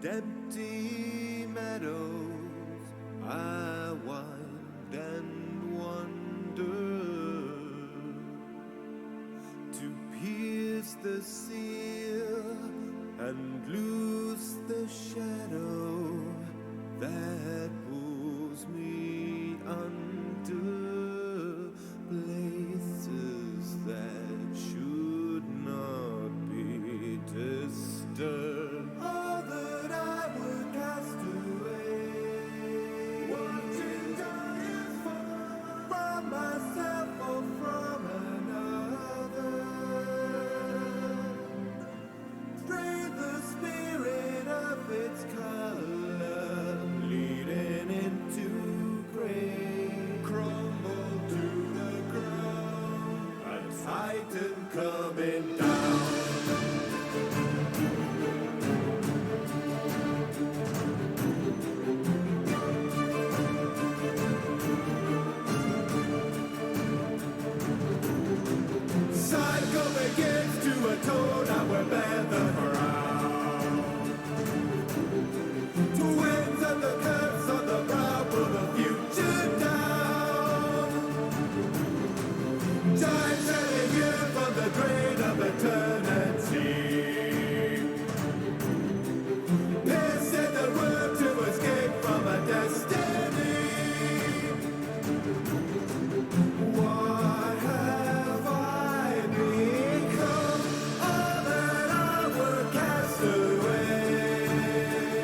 empty meadows I wind and wander to pierce the seal and loose the shadow that pulls me under places that should not be disturbed. All that I would cast away, watching giants fall from myself or from another. Trade the spirit of its color, bleeding into gray, crumble to the ground, a titan coming down. Cycle begins to atone, I will bear the crown. Twins of the curse on the brow, pull the future down. Time setting here from the drain of eternity. Piercing the world to escape from a destiny. What have I become? All that I would cast away.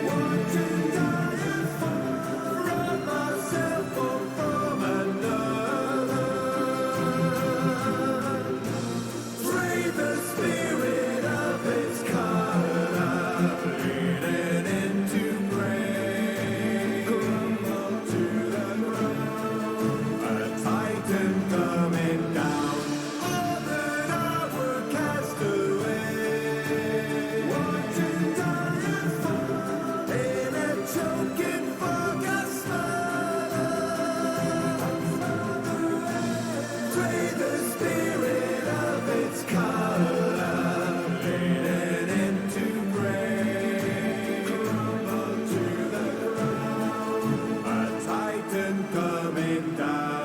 Watching giants fall from myself or from another. Trade the spirit of its color, bleeding into gray, crumble to the ground, a titan coming down. All that I would cast away, watching giants fall in a choking fog I smother. Trade the spirit of its color, bleeding into gray, crumble to the ground, a titan coming down.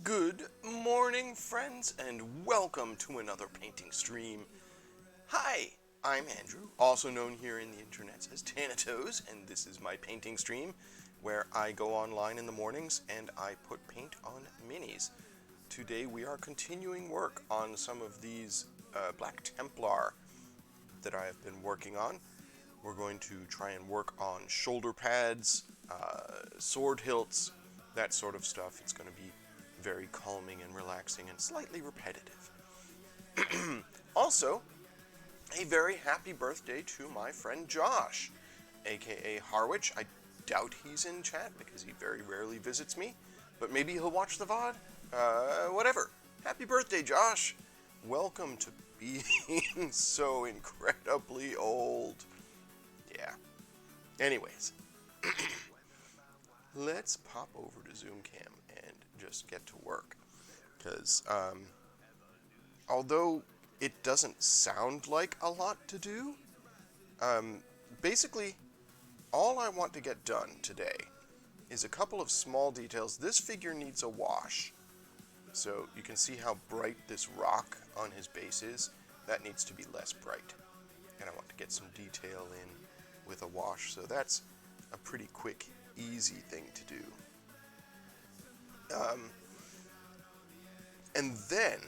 Good morning, friends, and welcome to another painting stream. Hi, I'm Andrew, also known here in the internet as Thanatos, and this is my painting stream, where I go online in the mornings and I put paint on minis. Today we are continuing work on some of these Black Templar that I have been working on. We're going to try and work on shoulder pads, sword hilts, that sort of stuff. It's going to be very calming and relaxing and slightly repetitive. Also, a very happy birthday to my friend Josh, aka Harwich. I doubt he's in chat because he very rarely visits me, but maybe he'll watch the VOD. Whatever. Happy birthday, Josh. Welcome to being so incredibly old. Yeah. Anyways, let's pop over to ZoomCam and just get to work. Because, although it doesn't sound like a lot to do, basically, all I want to get done today is a couple of small details. This figure needs a wash. So you can see how bright this rock on his base is. That needs to be less bright. And I want to get some detail in with a wash. So that's a pretty quick, easy thing to do. And then,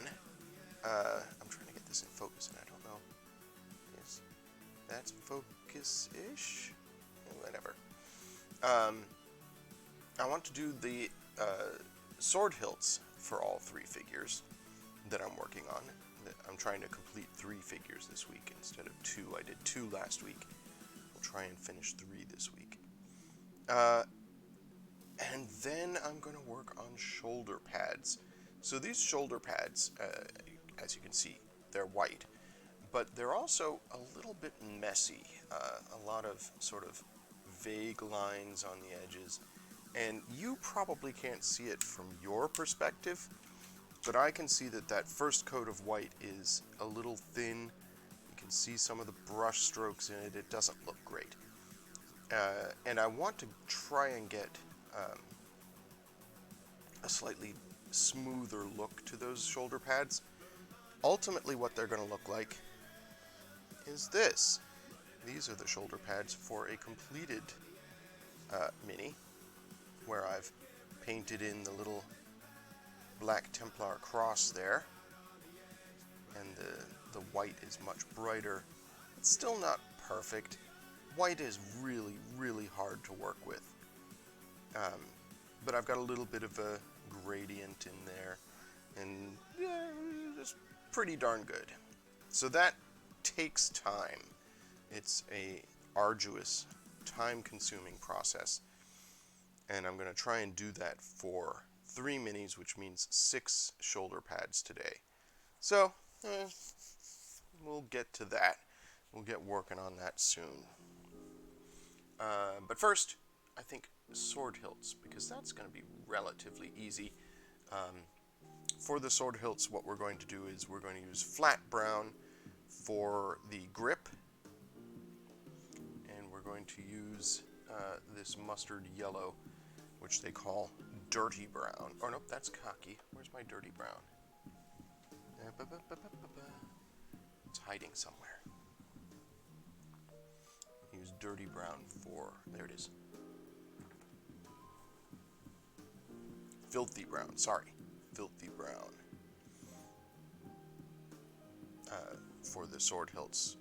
I'm trying to get this in focus and I don't know. Yes, that's focus-ish? Whatever. I want to do the sword hilts for all 3 figures that I'm working on. I'm trying to complete 3 figures this week instead of 2. I did 2 last week. We'll try and finish 3 this week. And then I'm going to work on shoulder pads. So these shoulder pads, as you can see, they're white, but they're also a little bit messy. A lot of sort of vague lines on the edges. And you probably can't see it from your perspective, but I can see that that first coat of white is a little thin. You can see some of the brush strokes in it. It doesn't look great. And I want to try and get a slightly smoother look to those shoulder pads. Ultimately, what they're going to look like is this. These are the shoulder pads for a completed mini, where I've painted in the little black Templar cross there, and the white is much brighter. It's still not perfect. White is really, really hard to work with, but I've got a little bit of a gradient in there, and yeah, it's pretty darn good. So that takes time. It's a arduous, time-consuming process, and I'm going to try and do that for 3 minis, which means 6 shoulder pads today. So, we'll get to that. We'll get working on that soon. But first, I think sword hilts, because that's going to be relatively easy. For the sword hilts, what we're going to do is we're going to use flat brown for the grip, and we're going to use this mustard yellow, which they call dirty brown. Or nope, that's khaki. Where's my dirty brown? It's hiding somewhere. Use dirty brown for, there it is. Filthy brown, sorry. Filthy brown. For the sword hilts,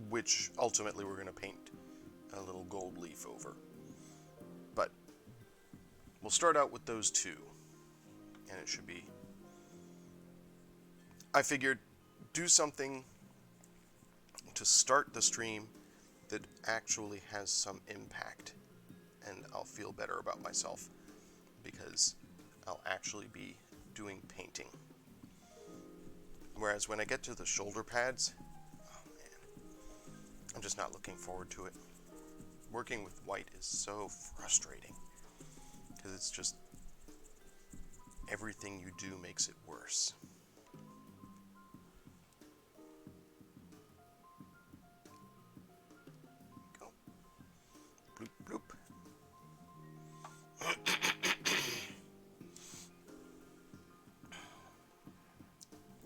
which ultimately we're going to paint a little gold leaf over. But we'll start out with those 2, and it should be... I figured do something to start the stream that actually has some impact, and I'll feel better about myself because I'll actually be doing painting. Whereas when I get to the shoulder pads, oh man, I'm just not looking forward to it. Working with white is so frustrating because it's just everything you do makes it worse. Go. Bloop, bloop.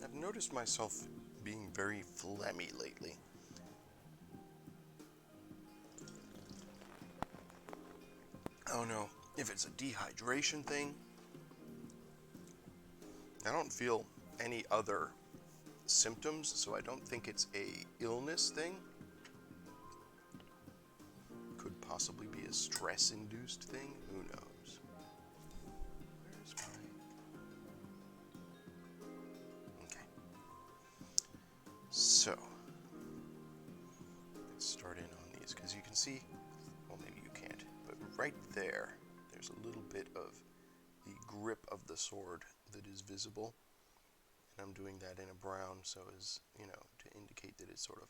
I've noticed myself being very phlegmy lately. I don't know if it's a dehydration thing. I don't feel any other symptoms, so I don't think it's a illness thing. Could possibly be a stress-induced thing. Who knows? Where's my... Okay. So, let's start in on these, because you can see, well, maybe you can't, but right there, there's a little bit of the grip of the sword that is visible. And I'm doing that in a brown so as, you know, to indicate that it's sort of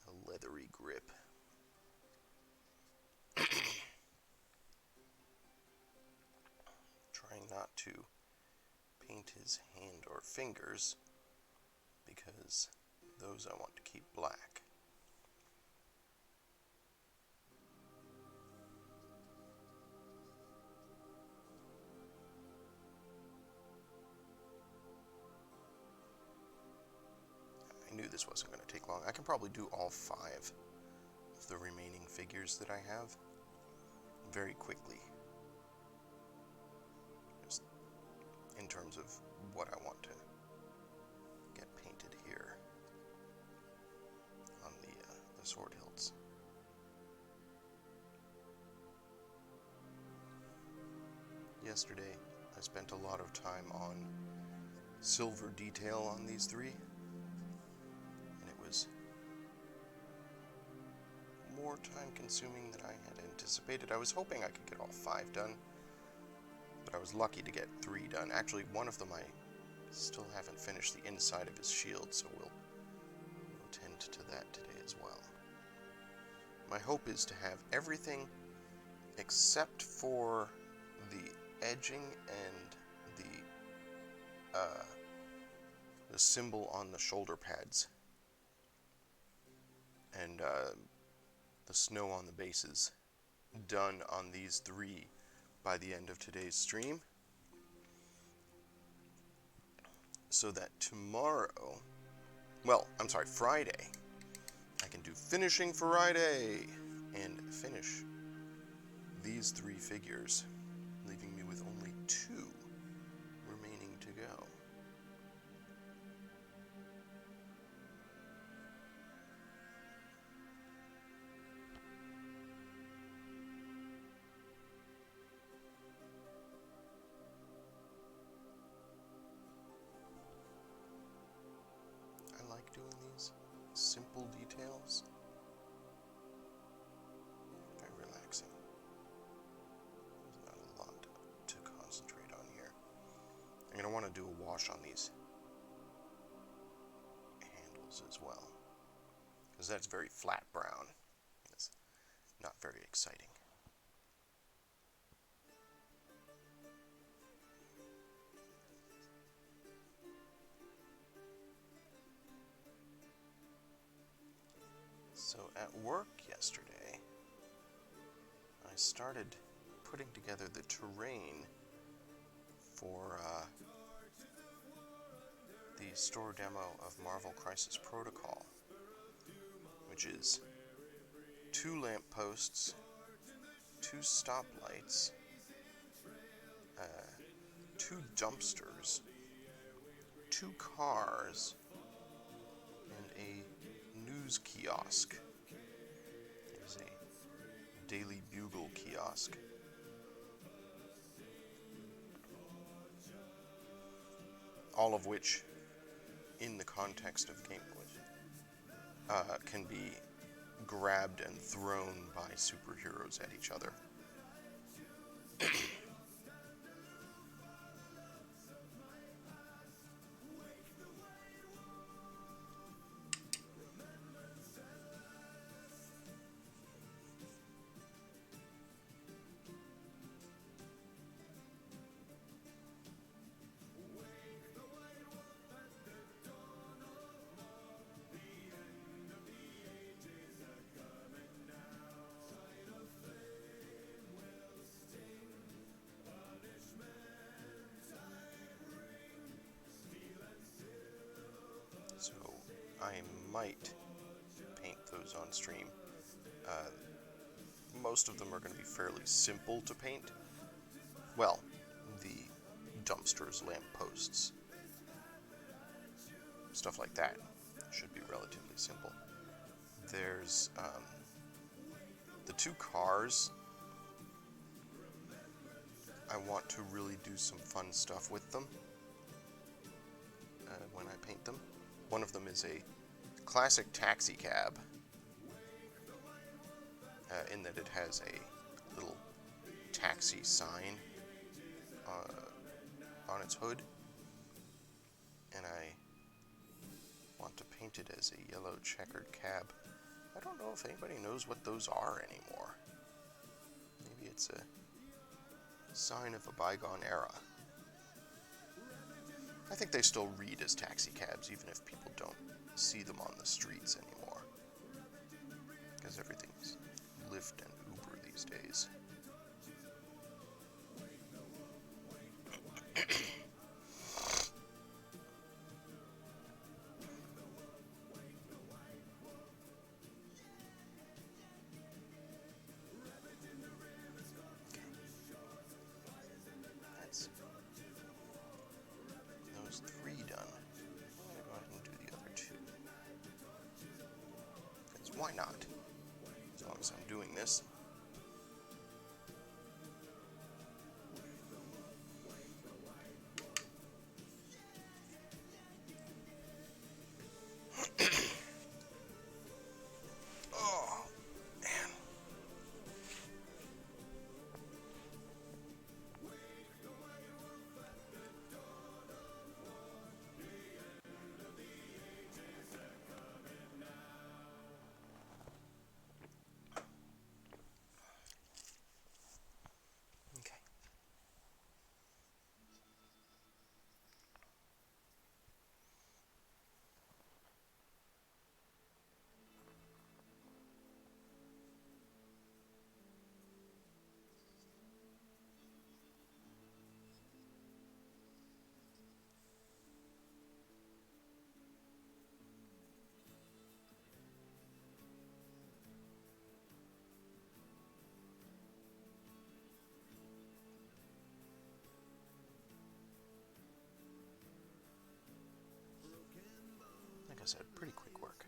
a leathery grip. Trying not to paint his hand or fingers because those I want to keep black. this wasn't going to take long. I can probably do all 5 of the remaining figures that I have very quickly. Just in terms of what I want to get painted here on the sword hilts. Yesterday, I spent a lot of time on silver detail on these 3, and it was more time consuming than I had anticipated. I was hoping I could get all 5 done, but I was lucky to get 3 done. Actually, one of them I still haven't finished the inside of his shield, so we'll tend to that today as well. My hope is to have everything except for the edging and the symbol on the shoulder pads and the snow on the bases done on these 3 by the end of today's stream, so that tomorrow, well, I'm sorry, Friday, I can do Finishing Friday and finish these 3 figures, leaving me with only 2 remaining to go. I like doing these simple details. Very relaxing. There's not a lot to concentrate on here. I'm going to want to do a wash on these handles as well, because that's very flat brown. It's not very exciting. So at work yesterday, I started putting together the terrain for the store demo of Marvel Crisis Protocol, which is 2 lampposts, 2 stoplights, 2 dumpsters, 2 cars, and a news kiosk. There's a Daily Bugle kiosk. All of which, in the context of gameplay, can be grabbed and thrown by superheroes at each other. So I might paint those on stream. Most of them are going to be fairly simple to paint. Well, the dumpsters, lampposts, stuff like that should be relatively simple. There's the 2 cars. I want to really do some fun stuff with them when I paint them. One of them is a classic taxi cab, in that it has a little taxi sign on its hood, and I want to paint it as a yellow checkered cab. I don't know if anybody knows what those are anymore. Maybe it's a sign of a bygone era. I think they still read as taxi cabs, even if people don't see them on the streets anymore, because everything's Lyft and Uber these days. why not? As long as I'm doing this. Oh, man. Okay. Like I said, pretty quick work.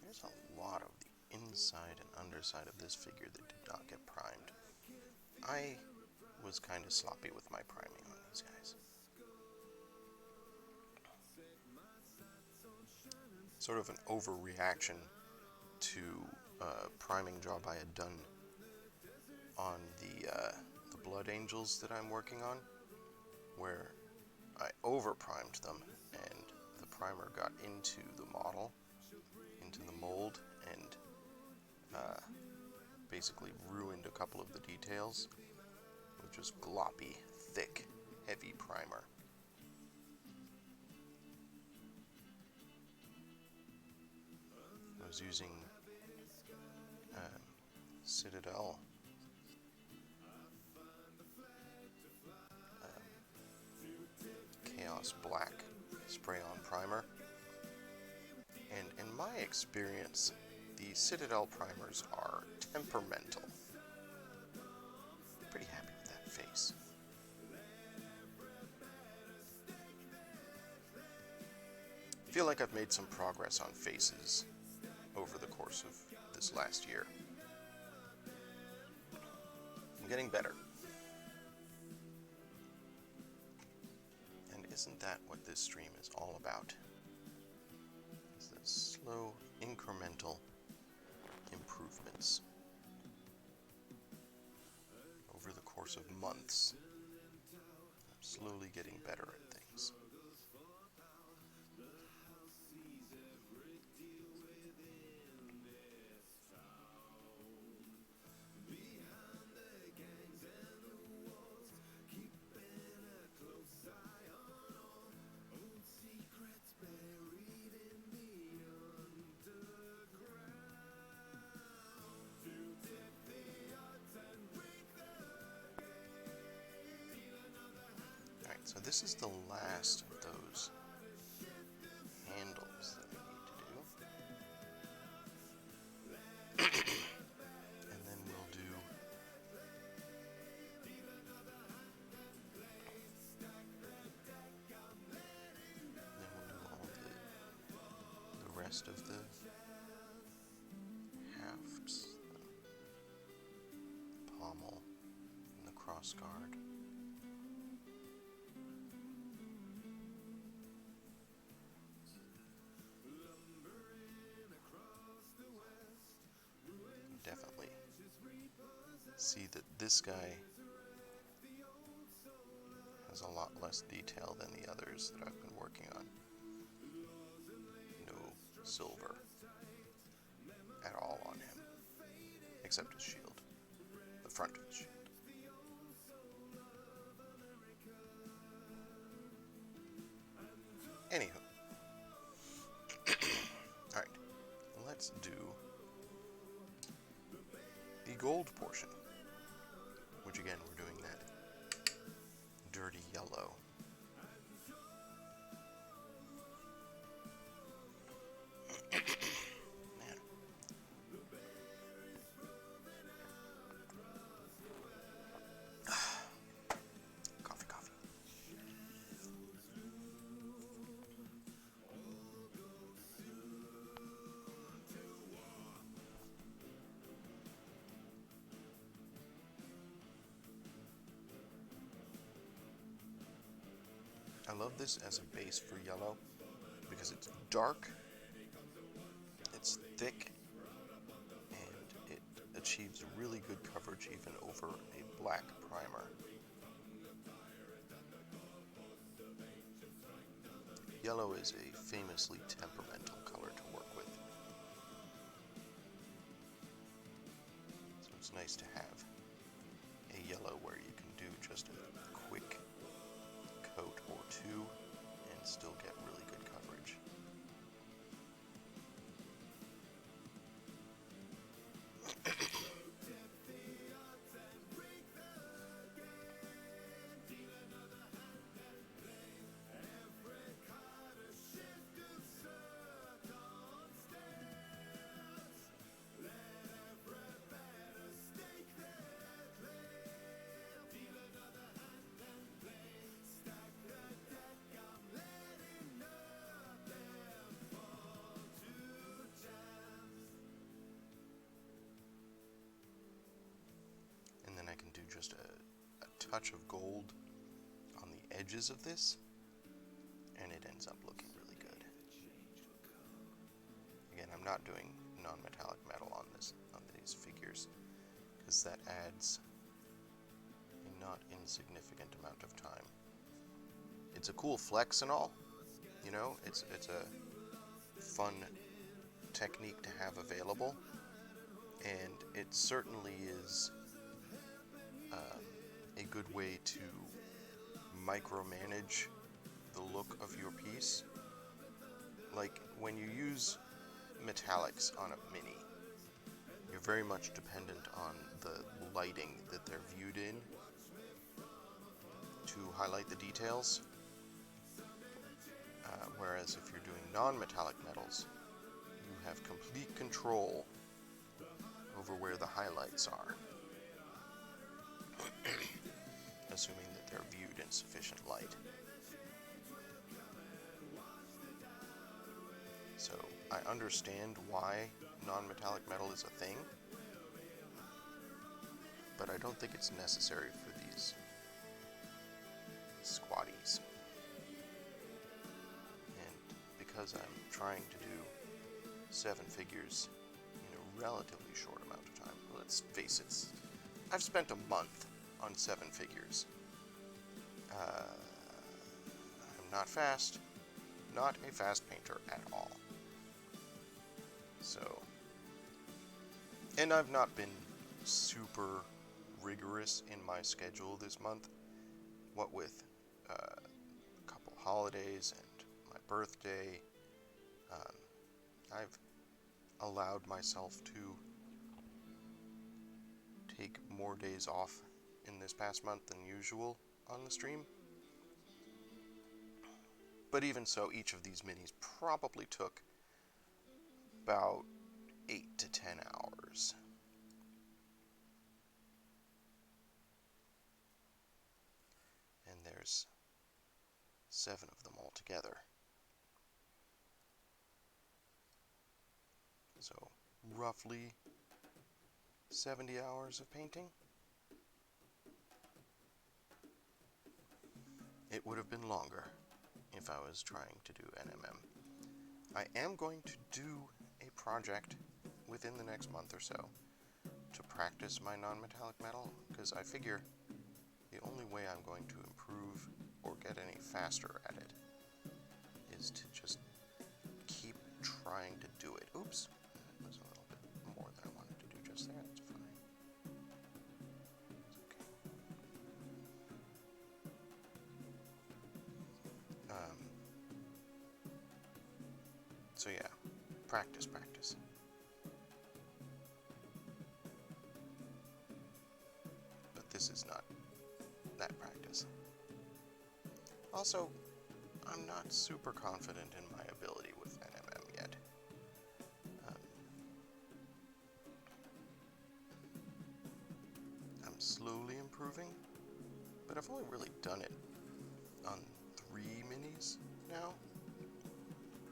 There's a lot of the inside and underside of this figure that did not get primed. I was kind of sloppy with my priming on these guys. Sort of an overreaction to a priming job I had done on the Blood Angels that I'm working on, where I over-primed them and the primer got into the model, into the mold, and basically ruined a couple of the details with just gloppy, thick, heavy primer. I was using Citadel Chaos Black spray-on primer, and in my experience, the Citadel primers are temperamental. Pretty happy with that face. I feel like I've made some progress on faces over the course of this last year. I'm getting better. And isn't that what this stream is all about? It's the slow, incremental improvements over the course of months. I'm slowly getting better at things. So this is the last of those handles that we need to do. And then we'll do all the rest of the hafts, the pommel, and the cross guard. Definitely see that this guy has a lot less detail than the others that I've been working on. No silver at all on him, except his shield, the front of his shield. Anywho, alright, let's do the gold portion, which again, we're doing that dirty yellow. Man. I love this as a base for yellow because it's dark, it's thick, and it achieves really good coverage even over a black primer. Yellow is a famously temperamental color to work with, so it's nice to have a yellow where you can do just a quick coat or two and still get really good coverage. And then I can do just a touch of gold on the edges of this, and it ends up looking really good. Again, I'm not doing non-metallic metal on these figures, because that adds a not insignificant amount of time. It's a cool flex and all, you know, it's a fun technique to have available, and it certainly is a good way to micromanage the look of your piece. Like, when you use metallics on a mini, you're very much dependent on the lighting that they're viewed in to highlight the details. Whereas if you're doing non-metallic metals, you have complete control over where the highlights are, assuming that they're viewed in sufficient light. So I understand why non-metallic metal is a thing, but I don't think it's necessary for these squatties. And because I'm trying to do 7 figures in a relatively short amount of time, let's face it, I've spent a month on 7 figures. I'm not fast, not a fast painter at all. So, and I've not been super rigorous in my schedule this month, what with a couple holidays and my birthday. I've allowed myself to take more days off in this past month than usual on the stream. But even so, each of these minis probably took about 8 to 10 hours. And there's 7 of them altogether. So, roughly 70 hours of painting. It would have been longer if I was trying to do NMM. I am going to do a project within the next month or so to practice my non-metallic metal, because I figure the only way I'm going to improve or get any faster at it is to just keep trying to do it. Oops, that was a little bit more than I wanted to do just there. That's fine. It's okay. So yeah, practice. But this is not that practice. Also, I'm not super confident in my ability with NMM yet. I'm slowly improving, but I've only really done it on 3 minis now.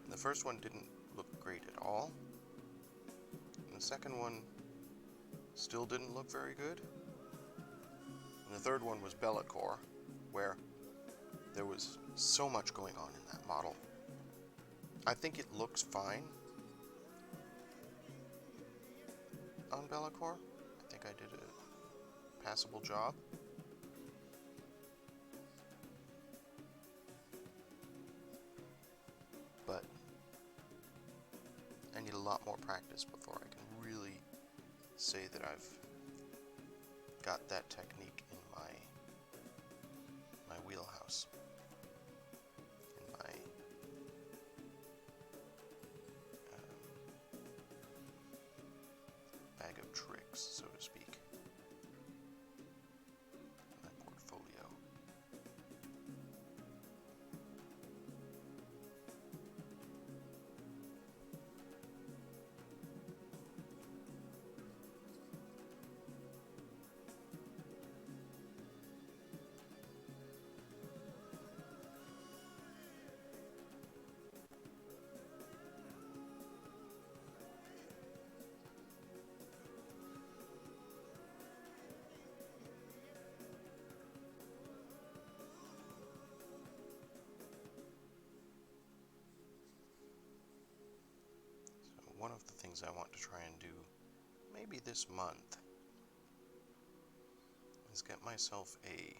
The first one didn't look great at all. And the second one still didn't look very good. And the third one was Bellacore, where There was so much going on in that model. I think it looks fine on Bellacore. I think I did a passable job. But I need a lot more practice before I can really say that I've got that technique in my wheelhouse, in my bag of tricks, so to speak, my portfolio. One of the things I want to try and do, maybe this month, is get myself a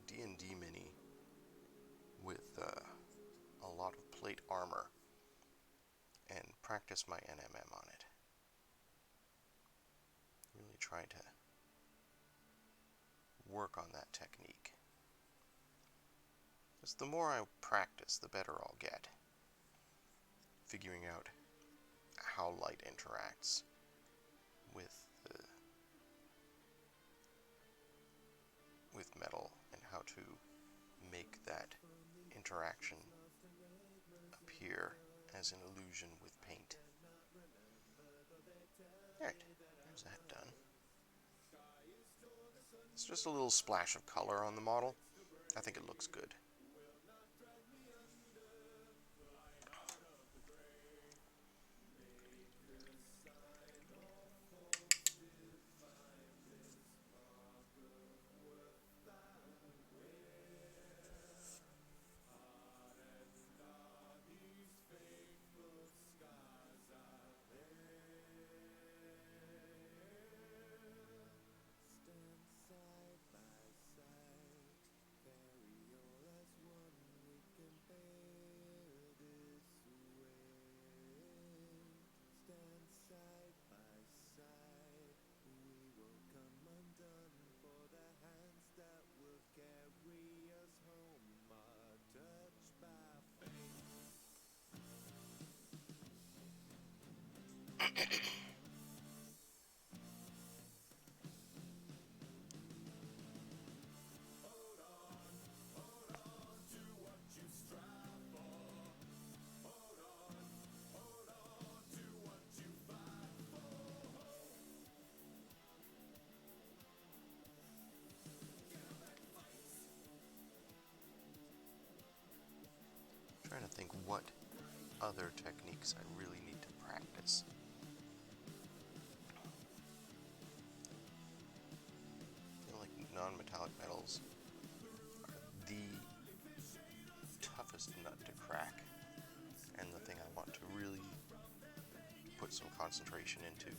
D&D mini with a lot of plate armor and practice my NMM on it. Really try to work on that technique. Because the more I practice, the better I'll get. Figuring out how light interacts with metal and how to make that interaction appear as an illusion with paint. Alright, there's that done. It's just a little splash of color on the model. I think it looks good. Trying to think what other techniques I really need to practice. I feel like non-metallic metals are the toughest nut to crack, and the thing I want to really put some concentration into.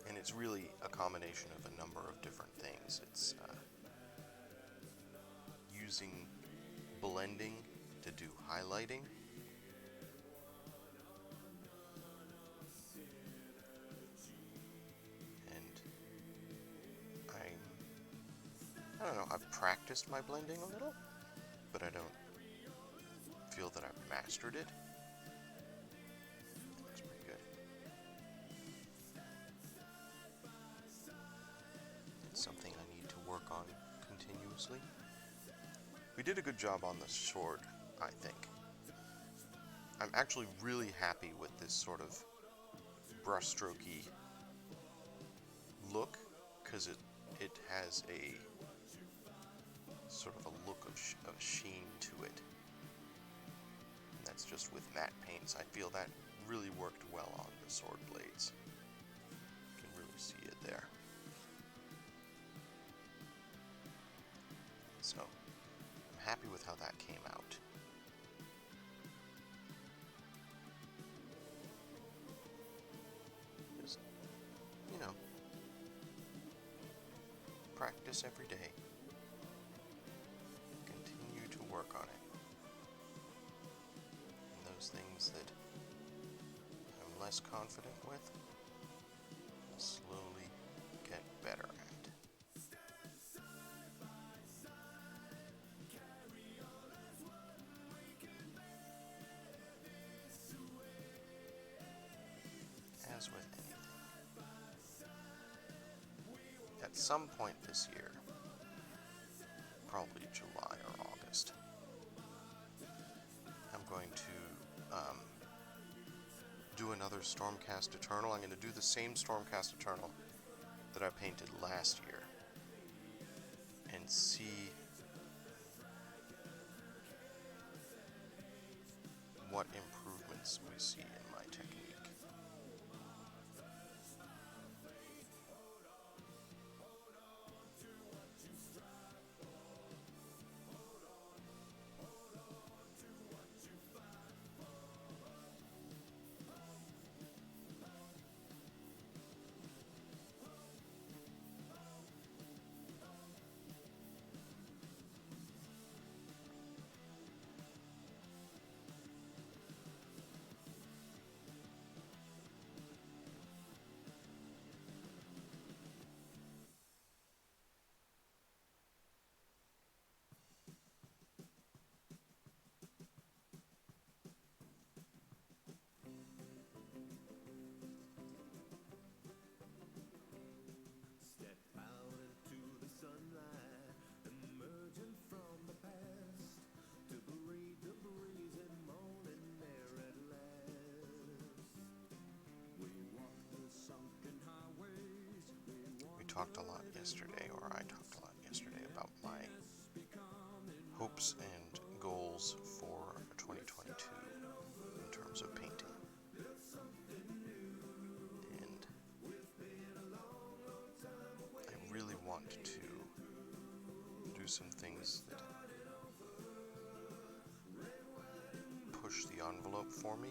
And it's really a combination of a number of different things. It's using blending to do highlighting. And I don't know, I've practiced my blending a little, but I don't feel that I've mastered it. That's pretty good. It's something I need to work on continuously. We did a good job on the sword, I think. I'm actually really happy with this sort of brushstrokey look, because it has a sort of a look of sheen to it. And that's just with matte paints. I feel that really worked well on the sword blades. You can really see it there. So, I'm happy with how that came out. Just, you know, practice every day. Continue to work on it. And those things that I'm less confident with, slowly get better at. As with anything. At some point this year, probably July or August, I'm going to do another Stormcast Eternal. I'm going to do the same Stormcast Eternal that I painted last year and see what improvements we see in my technique. Step out into the sunlight, emerging from the past, to breathe the breezy morning air at last. We walk the sunken highways. We talked a lot yesterday, or I talked a lot yesterday, about my hopes and goals for 2022 in terms of painting. And I really want to do some things that push the envelope for me.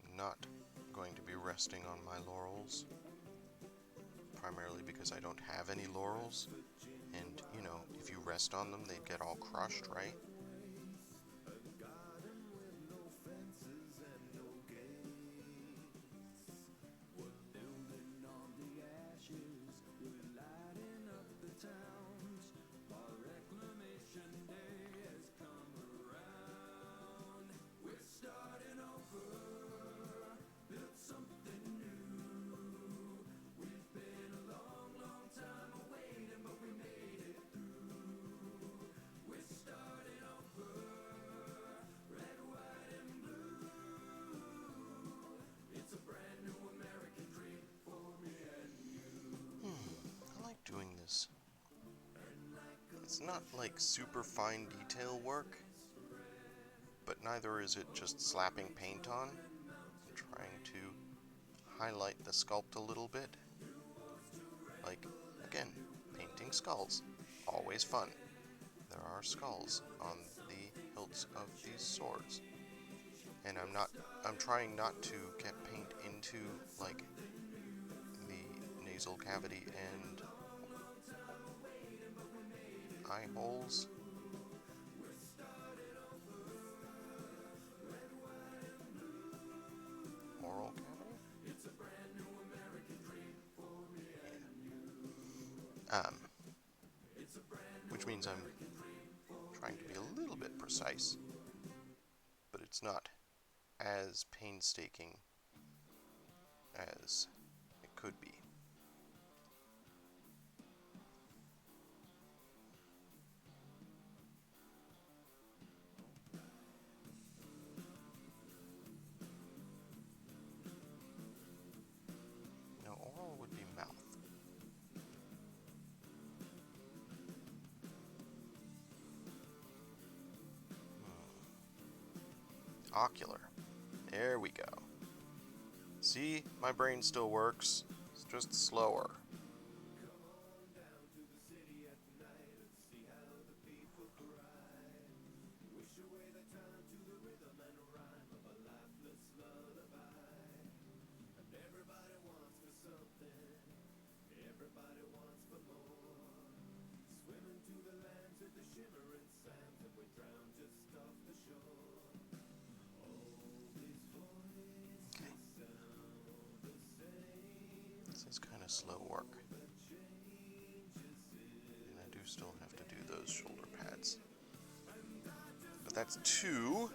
I'm not going to be resting on my laurels, primarily because I don't have any laurels, and, you know, if you rest on them, they'd get all crushed, right? Doing this. It's not like super fine detail work, but neither is it just slapping paint on. I'm trying to highlight the sculpt a little bit. Like, again, painting skulls. Always fun. There are skulls on the hilts of these swords. And I'm trying not to get paint into, like, the nasal cavity and eye holes. Oral cavity? Yeah. Which means I'm trying to be a little bit precise, but it's not as painstaking as it could be. Now, oral would be mouth. spectacular. There we go. See, my brain still works. It's just slower. This is kind of slow work. And I do still have to do those shoulder pads. But that's two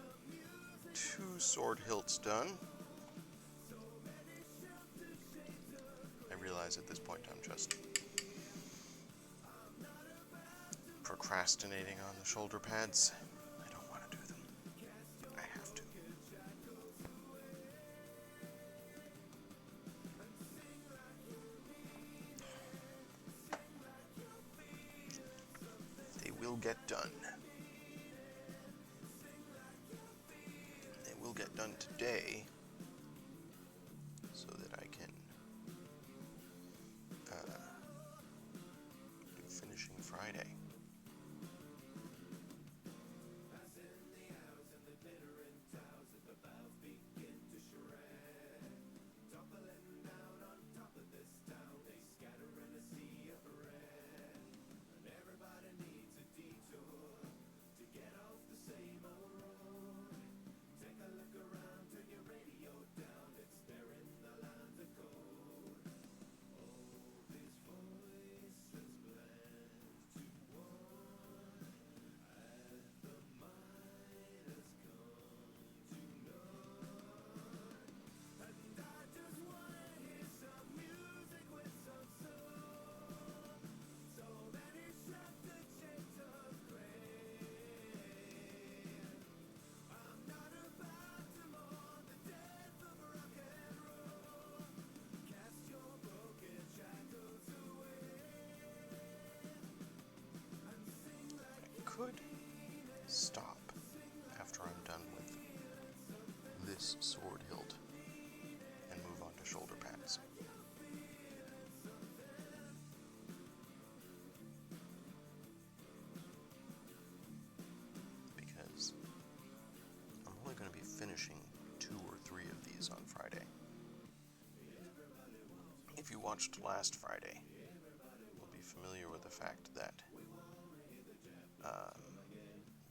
sword hilts done. I realize at this point I'm just procrastinating on the shoulder pads. I don't want to do them, but I have to. They will get done. They will get done today so that I can do finishing Friday. Could stop after I'm done with this sword hilt and move on to shoulder pads. Because I'm only going to be finishing 2 or 3 of these on Friday. If you watched last Friday, you'll be familiar with the fact that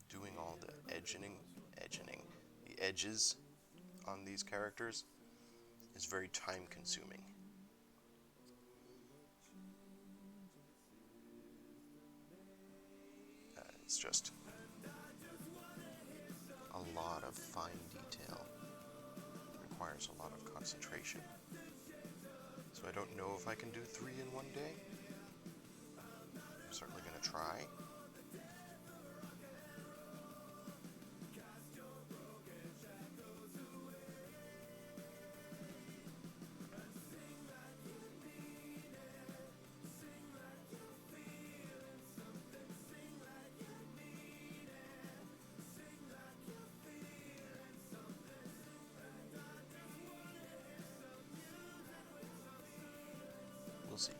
doing all the the edges on these characters is very time consuming. It's just a lot of fine detail. It requires a lot of concentration. So I don't know if I can do 3 in one day. I'm certainly going to try. We'll see.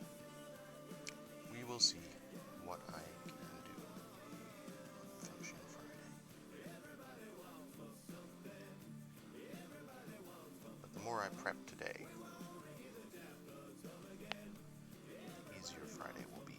We will see what I can do finishing Friday. But the more I prep today, the easier Friday will be.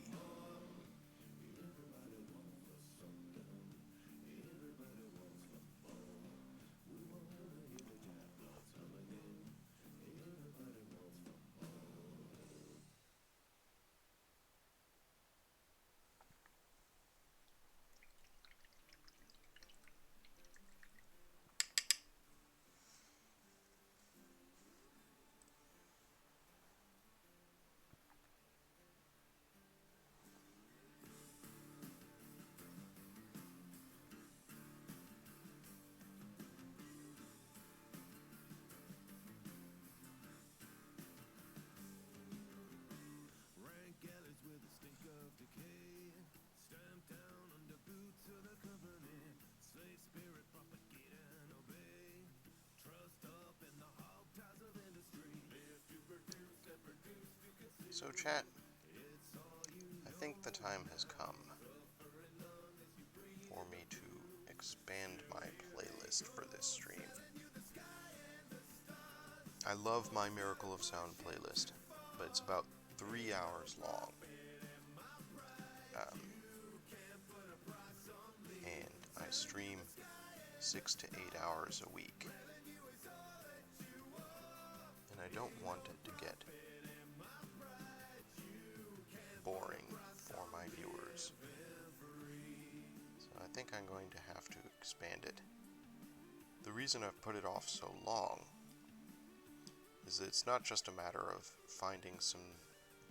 So chat, I think the time has come for me to expand my playlist for this stream. I love my Miracle of Sound playlist, but it's about 3 hours long. And I stream 6 to 8 hours a week. And I don't want it to get boring for my viewers. So I think I'm going to have to expand it. The reason I've put it off so long is that it's not just a matter of finding some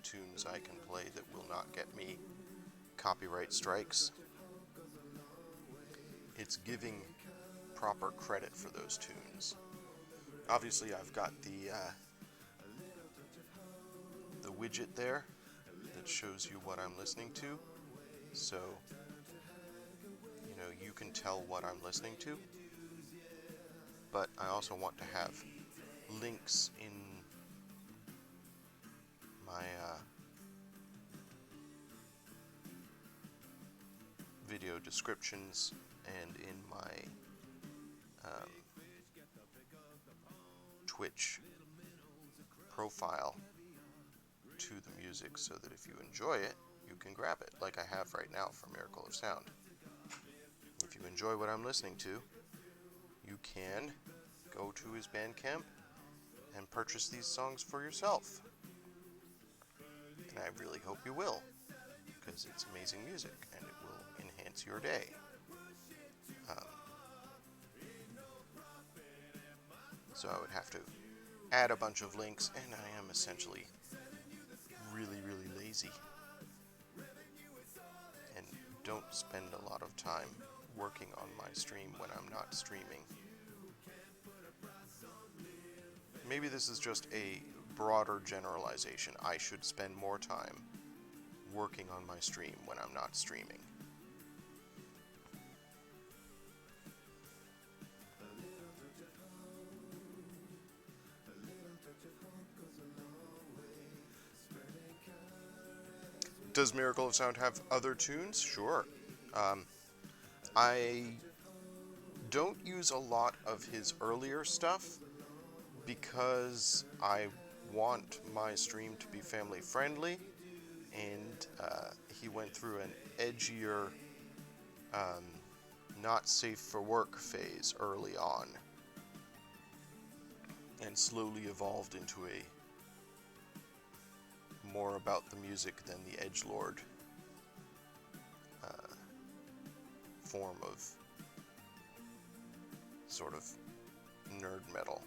tunes I can play that will not get me copyright strikes. It's giving proper credit for those tunes. Obviously, I've got the widget there that shows you what I'm listening to, so you can tell what I'm listening to. But I also want to have links in my video descriptions and in my Twitch profile to the music, so that if you enjoy it, you can grab it, like I have right now for Miracle of Sound. If you enjoy what I'm listening to, you can go to his Bandcamp and purchase these songs for yourself. And I really hope you will, because it's amazing music and it will enhance your day. So I would have to add a bunch of links, and I am essentially really, really lazy and don't spend a lot of time working on my stream when I'm not streaming. Maybe this is just a broader generalization. I should spend more time working on my stream when I'm not streaming. Does Miracle of Sound have other tunes? Sure. I don't use a lot of his earlier stuff because I want my stream to be family friendly, and he went through an edgier, not safe for work phase early on, and slowly evolved into a more about the music than the edgelord form of sort of nerd metal.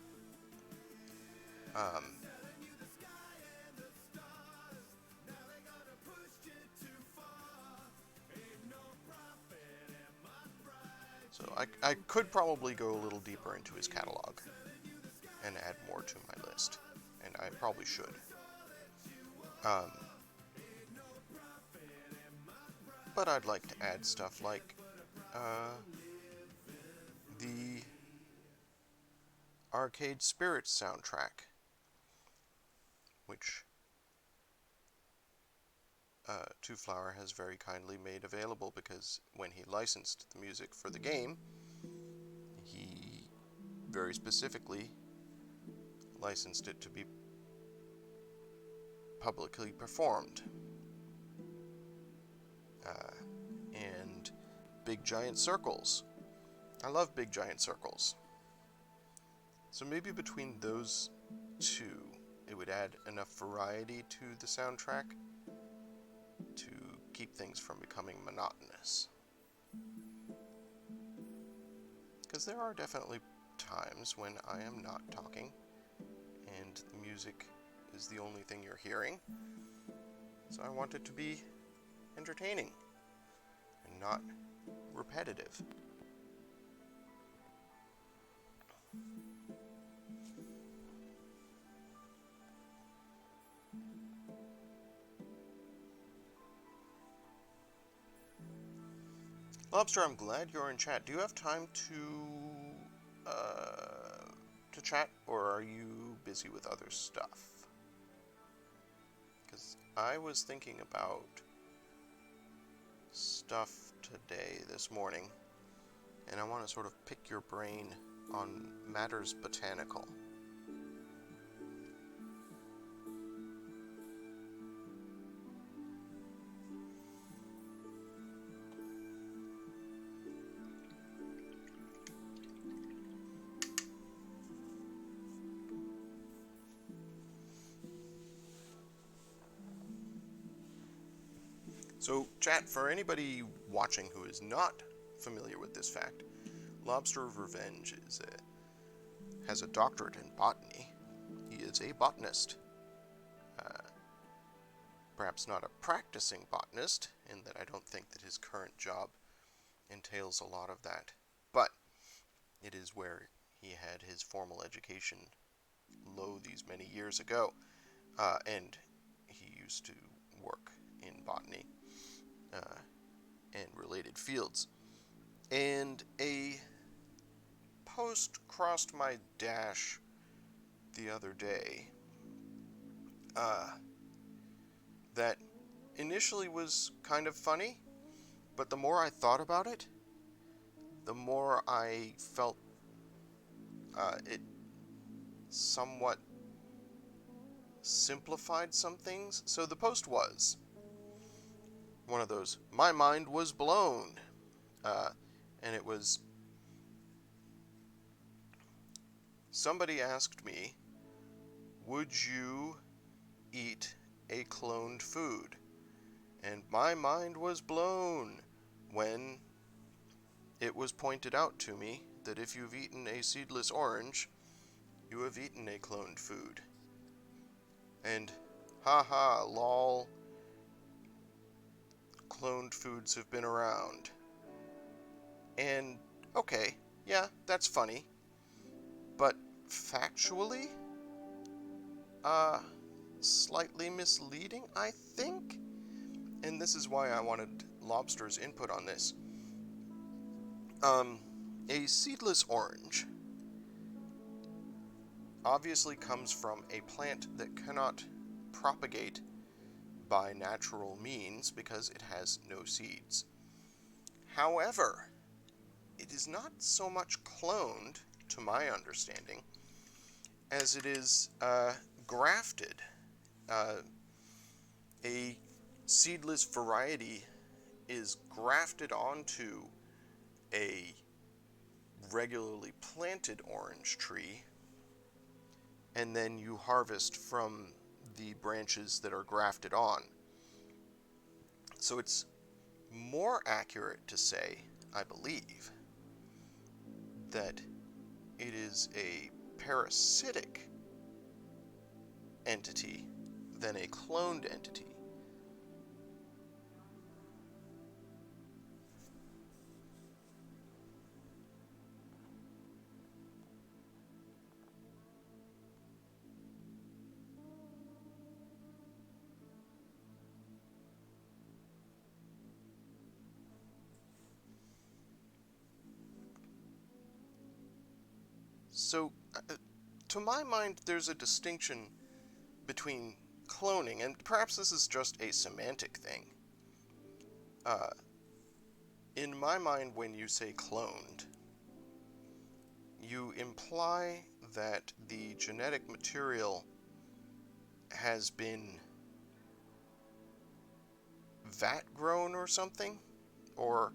So I could probably go a little deeper into his catalog and add more to my list, and I probably should. But I'd like to add stuff like the Arcade Spirits soundtrack, which Two Flower has very kindly made available, because when he licensed the music for the game, he very specifically licensed it to be publicly performed. And Big Giant Circles. I love Big Giant Circles. So maybe between those two, it would add enough variety to the soundtrack to keep things from becoming monotonous. Because there are definitely times when I am not talking, and the music is the only thing you're hearing. So I want it to be entertaining and not repetitive. Lobster, I'm glad you're in chat. Do you have time to chat, or are you busy with other stuff? Because I was thinking about stuff today, this morning, and I want to sort of pick your brain on matters botanical. So, chat, for anybody watching who is not familiar with this fact, Lobster of Revenge has a doctorate in botany. He is a botanist. Perhaps not a practicing botanist, in that I don't think that his current job entails a lot of that. But it is where he had his formal education these many years ago. And he used to work in botany and related fields. And a post crossed my dash the other day that initially was kind of funny, but the more I thought about it, the more I felt it somewhat simplified some things. So the post was one of those, my mind was blown. And it was, somebody asked me, would you eat a cloned food? And my mind was blown when it was pointed out to me that if you've eaten a seedless orange, you have eaten a cloned food. And haha, lol, cloned foods have been around. And okay, yeah, that's funny. But factually, slightly misleading, I think. And this is why I wanted Lobster's input on this. A seedless orange obviously comes from a plant that cannot propagate by natural means because it has no seeds. However, it is not so much cloned, to my understanding, as it is grafted. A seedless variety is grafted onto a regularly planted orange tree, and then you harvest from the branches that are grafted on. So it's more accurate to say, I believe, that it is a parasitic entity than a cloned entity. So, to my mind, there's a distinction between cloning, and perhaps this is just a semantic thing. In my mind, when you say cloned, you imply that the genetic material has been vat grown or something, or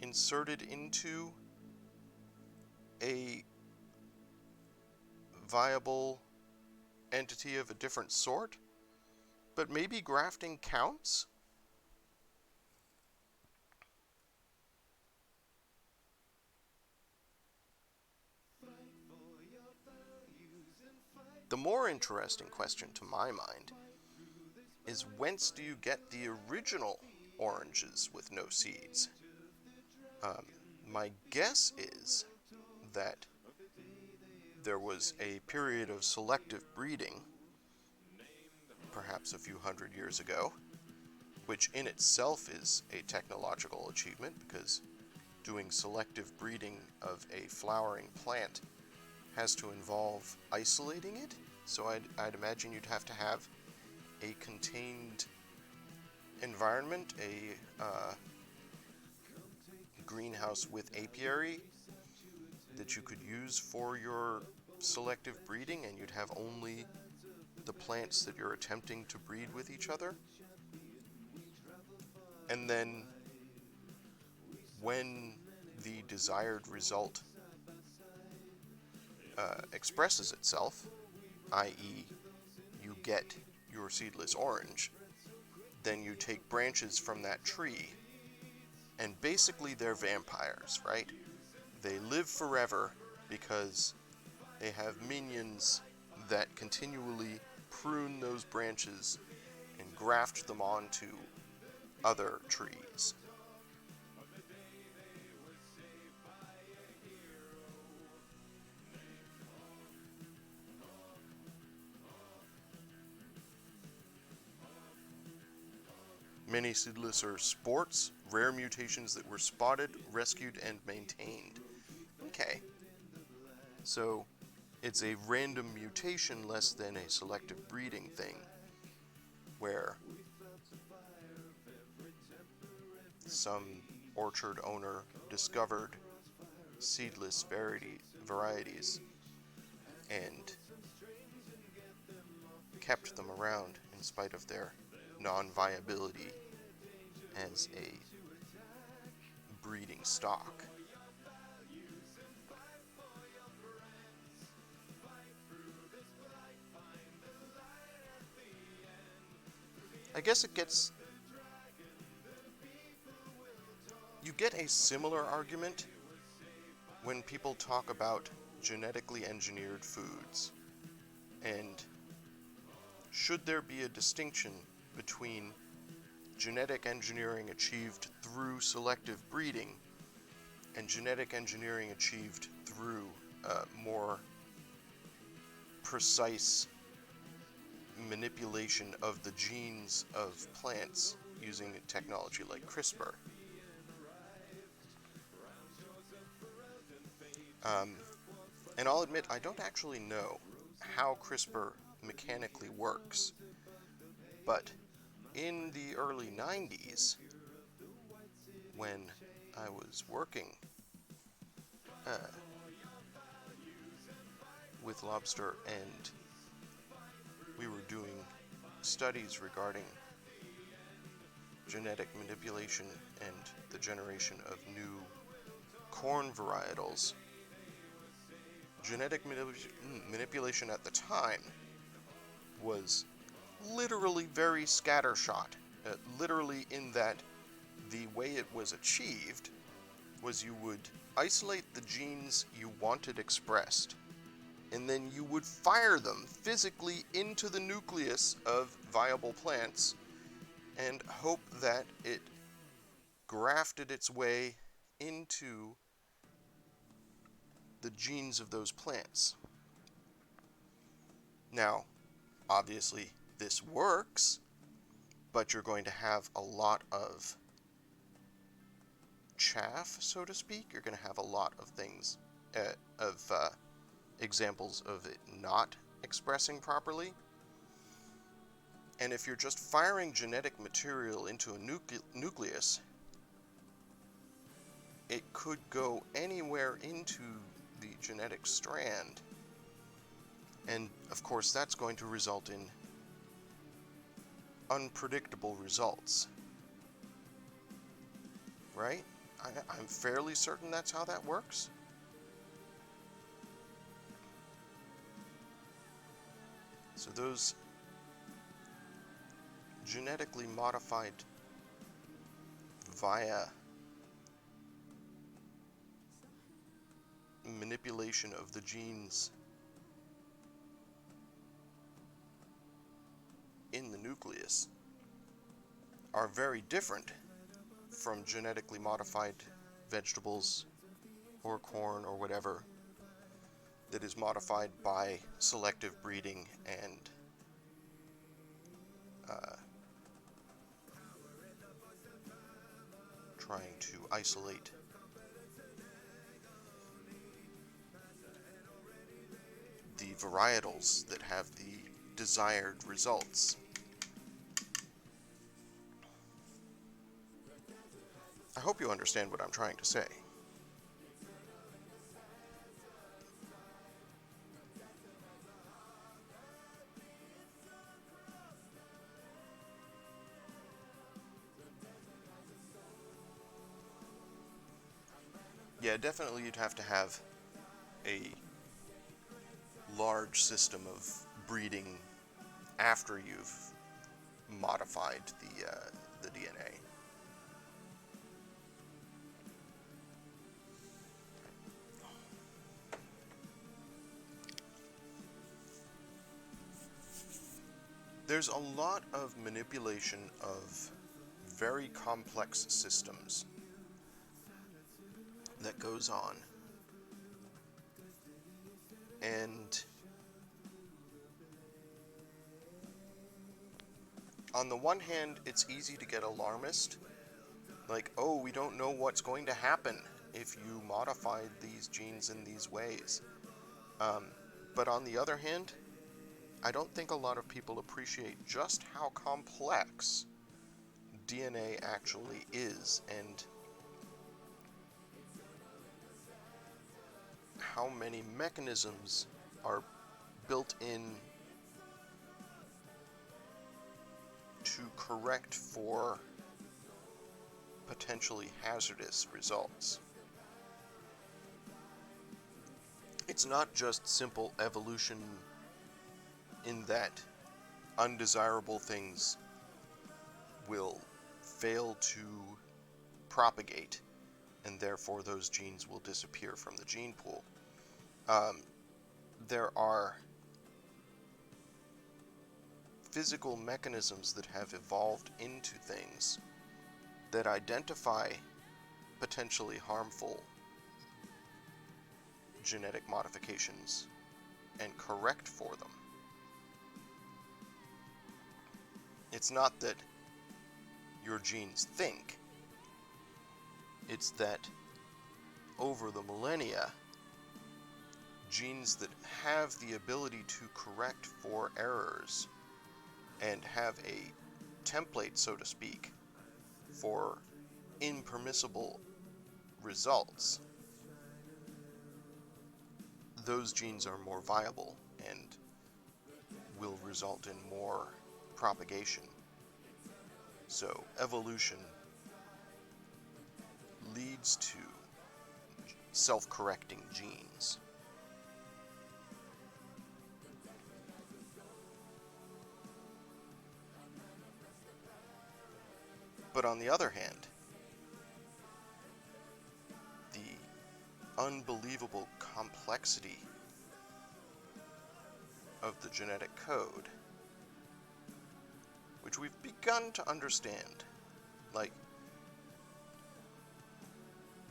inserted into a viable entity of a different sort. But maybe grafting counts? The more interesting question to my mind is, whence do you get the original oranges with no seeds? My guess is that there was a period of selective breeding, perhaps a few hundred years ago, which in itself is a technological achievement, because doing selective breeding of a flowering plant has to involve isolating it. So I'd imagine you'd have to have a contained environment, a greenhouse with apiary that you could use for your selective breeding, and you'd have only the plants that you're attempting to breed with each other. And then when the desired result expresses itself, i.e. you get your seedless orange, then you take branches from that tree, and basically they're vampires, right? They live forever because they have minions that continually prune those branches and graft them onto other trees. Many seedless are sports, rare mutations that were spotted, rescued, and maintained. Okay. So, it's a random mutation less than a selective breeding thing, where some orchard owner discovered seedless varieties and kept them around in spite of their non-viability as a breeding stock. I guess you get a similar argument when people talk about genetically engineered foods, and should there be a distinction between genetic engineering achieved through selective breeding and genetic engineering achieved through more precise manipulation of the genes of plants using technology like CRISPR. And I'll admit, I don't actually know how CRISPR mechanically works, but in the early 90s, when I was working with lobster and we were doing studies regarding genetic manipulation and the generation of new corn varietals, genetic manipulation at the time was literally very scattershot. Literally in that the way it was achieved was you would isolate the genes you wanted expressed, and then you would fire them physically into the nucleus of viable plants and hope that it grafted its way into the genes of those plants. Now, obviously, this works, but you're going to have a lot of chaff, so to speak. You're going to have a lot of things, examples of it not expressing properly. And if you're just firing genetic material into a nucleus, it could go anywhere into the genetic strand. And, of course, that's going to result in unpredictable results. Right? I'm fairly certain that's how that works. So those genetically modified via manipulation of the genes in the nucleus are very different from genetically modified vegetables or corn or whatever that is modified by selective breeding and trying to isolate the varietals that have the desired results. I hope you understand what I'm trying to say. Yeah, definitely you'd have to have a large system of breeding after you've modified the DNA. There's a lot of manipulation of very complex systems that goes on. And on the one hand, it's easy to get alarmist. Like, oh, we don't know what's going to happen if you modified these genes in these ways. But on the other hand, I don't think a lot of people appreciate just how complex DNA actually is, and how many mechanisms are built in to correct for potentially hazardous results. It's not just simple evolution in that undesirable things will fail to propagate, and therefore those genes will disappear from the gene pool. There are physical mechanisms that have evolved into things that identify potentially harmful genetic modifications and correct for them. It's not that your genes think, it's that over the millennia, genes that have the ability to correct for errors and have a template, so to speak, for impermissible results, those genes are more viable and will result in more propagation. So evolution leads to self-correcting genes. But on the other hand, the unbelievable complexity of the genetic code, which we've begun to understand, like,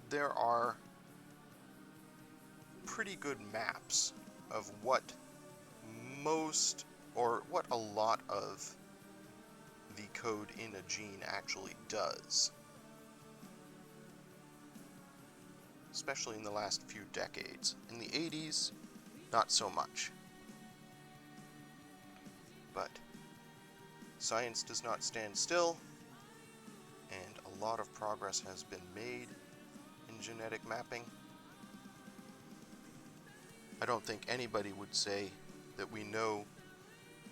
there are pretty good maps of what most, or what a lot of the code in a gene actually does. Especially in the last few decades. In the 80s, not so much. But science does not stand still, and a lot of progress has been made in genetic mapping. I don't think anybody would say that we know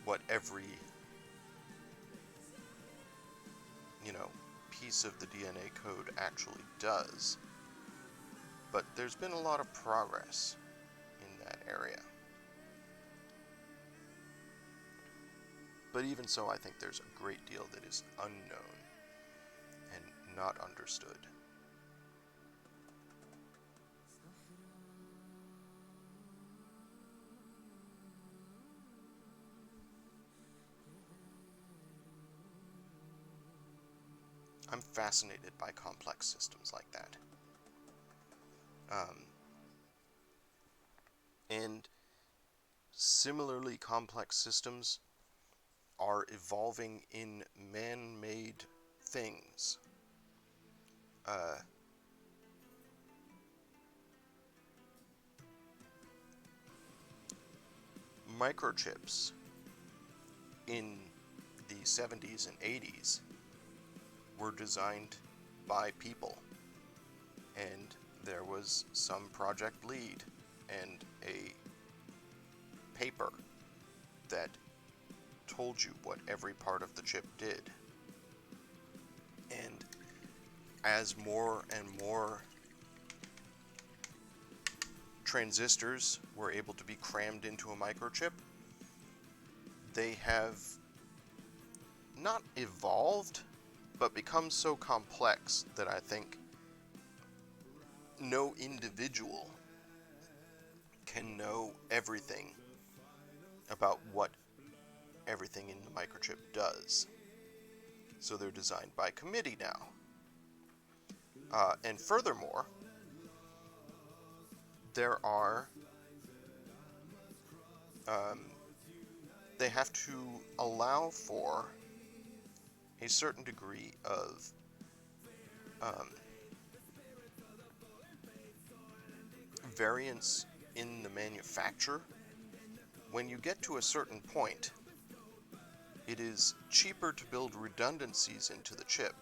what every piece of the DNA code actually does. But there's been a lot of progress in that area. But even so, I think there's a great deal that is unknown and not understood. I'm fascinated by complex systems like that. And similarly complex systems are evolving in man-made things. Microchips in the 70s and 80s were designed by people. And there was some project lead and a paper that told you what every part of the chip did. And as more and more transistors were able to be crammed into a microchip, they have not evolved, but become so complex that I think no individual can know everything about what everything in the microchip does. So they're designed by committee now. And furthermore, there are they have to allow for a certain degree of variance in the manufacture. When you get to a certain point, it is cheaper to build redundancies into the chip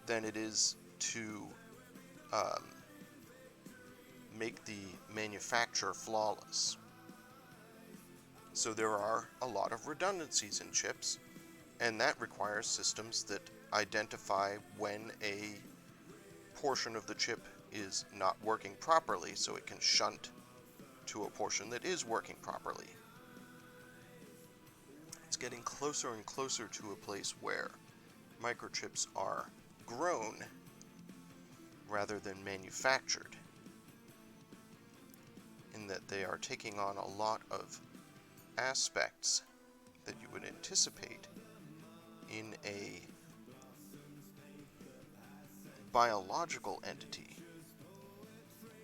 than it is to make the manufacture flawless. So there are a lot of redundancies in chips, and that requires systems that identify when a portion of the chip is not working properly, so it can shunt to a portion that is working properly. It's getting closer and closer to a place where microchips are grown rather than manufactured, in that they are taking on a lot of aspects that you would anticipate in a biological entity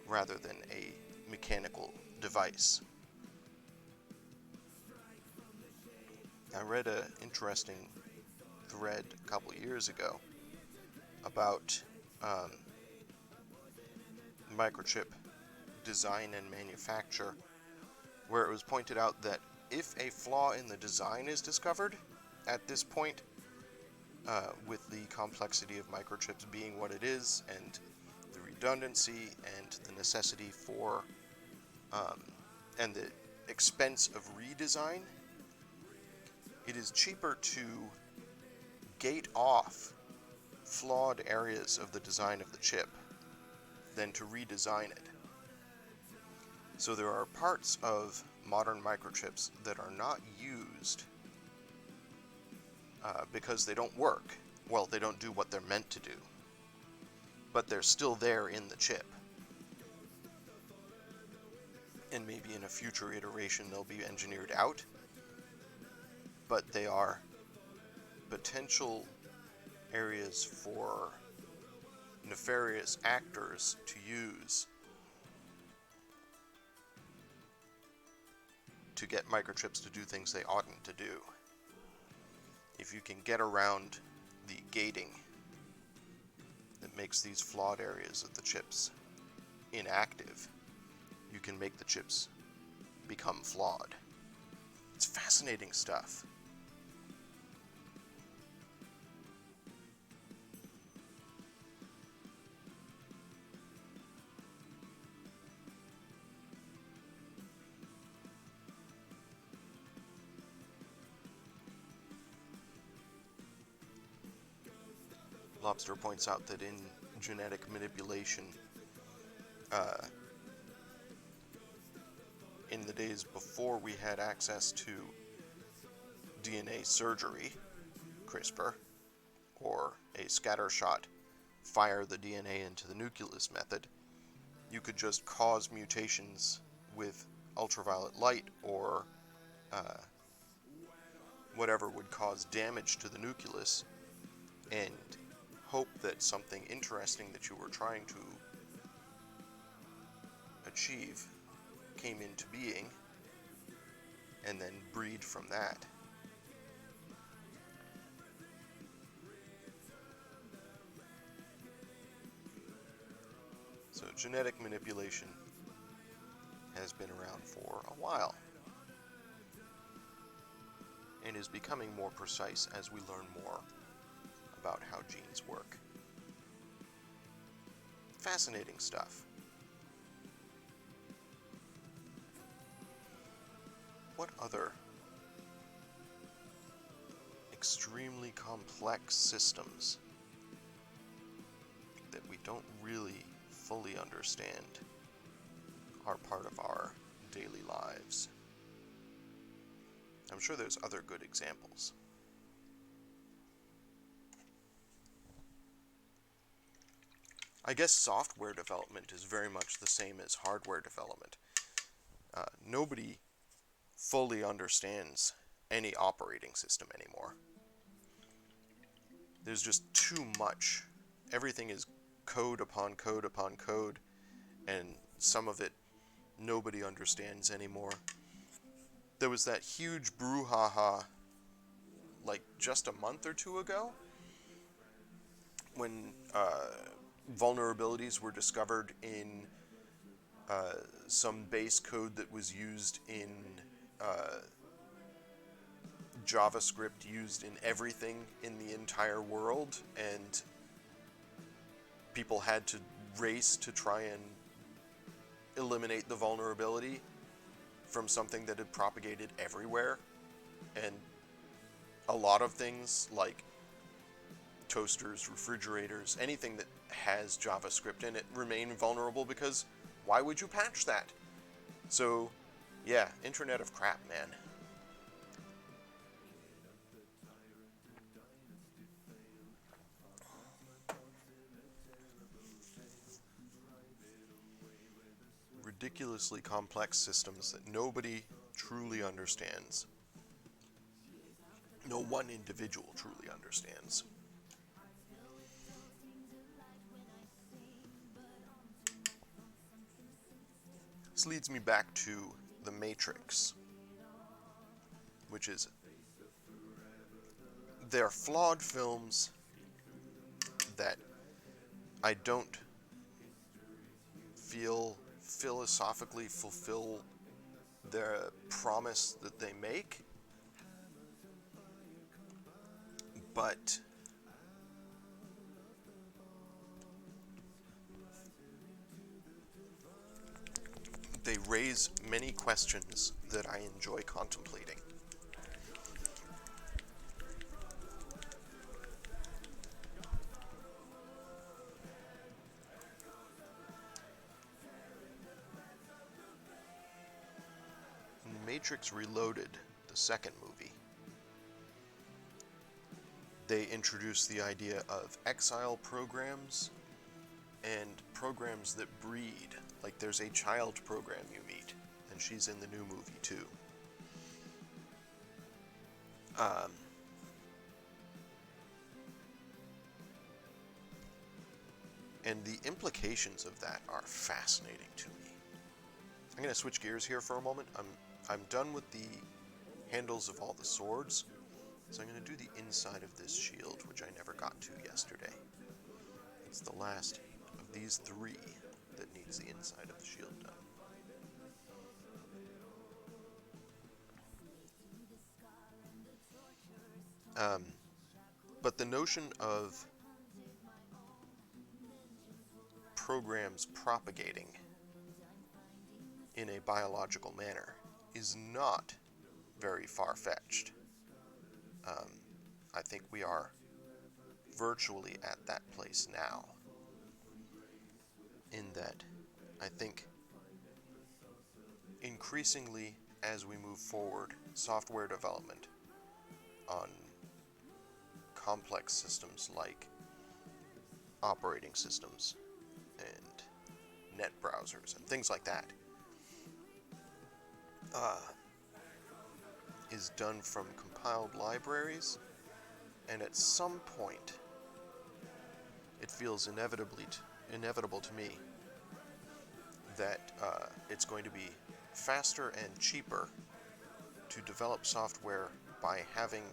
rather than a mechanical device. I read an interesting thread a couple years ago about microchip design and manufacture, where it was pointed out that if a flaw in the design is discovered at this point, with the complexity of microchips being what it is, and the redundancy and the necessity for and the expense of redesign, it is cheaper to gate off flawed areas of the design of the chip than to redesign it. So there are parts of modern microchips that are not used because they don't work. Well, they don't do what they're meant to do, but they're still there in the chip. And maybe in a future iteration they'll be engineered out, but they are potential areas for nefarious actors to use to get microchips to do things they oughtn't to do. If you can get around the gating that makes these flawed areas of the chips inactive, you can make the chips become flawed. It's fascinating stuff. Lobster points out that in genetic manipulation, in the days before we had access to DNA surgery, CRISPR, or a scattershot fire the DNA into the nucleus method, you could just cause mutations with ultraviolet light or whatever would cause damage to the nucleus, and hope that something interesting that you were trying to achieve came into being, and then breed from that. So genetic manipulation has been around for a while, and is becoming more precise as we learn more about how genes work. Fascinating stuff. What other extremely complex systems that we don't really fully understand are part of our daily lives? I'm sure there's other good examples. I guess software development is very much the same as hardware development. Nobody fully understands any operating system anymore. There's just too much. Everything is code upon code upon code, and some of it nobody understands anymore. There was that huge brouhaha like just a month or two ago when vulnerabilities were discovered in some base code that was used in JavaScript, used in everything in the entire world, and people had to race to try and eliminate the vulnerability from something that had propagated everywhere. And a lot of things like toasters, refrigerators, anything that has JavaScript in it remain vulnerable because why would you patch that? So, yeah, Internet of Crap, man. Ridiculously complex systems that nobody truly understands. No one individual truly understands. This leads me back to The Matrix, which is, they're flawed films that I don't feel philosophically fulfill the promise that they make, but they raise many questions that I enjoy contemplating. In Matrix Reloaded, the second movie, they introduced the idea of exile programs and programs that breed. Like there's a child program you meet, and she's in the new movie too. And the implications of that are fascinating to me. I'm going to switch gears here for a moment. I'm done with the handles of all the swords, so I'm going to do the inside of this shield, which I never got to yesterday. It's the last of these three that needs the inside of the shield done. But the notion of programs propagating in a biological manner is not very far-fetched. I think we are virtually at that place now, in that I think increasingly as we move forward, software development on complex systems like operating systems and net browsers and things like that is done from compiled libraries, and at some point it feels inevitable to me that it's going to be faster and cheaper to develop software by having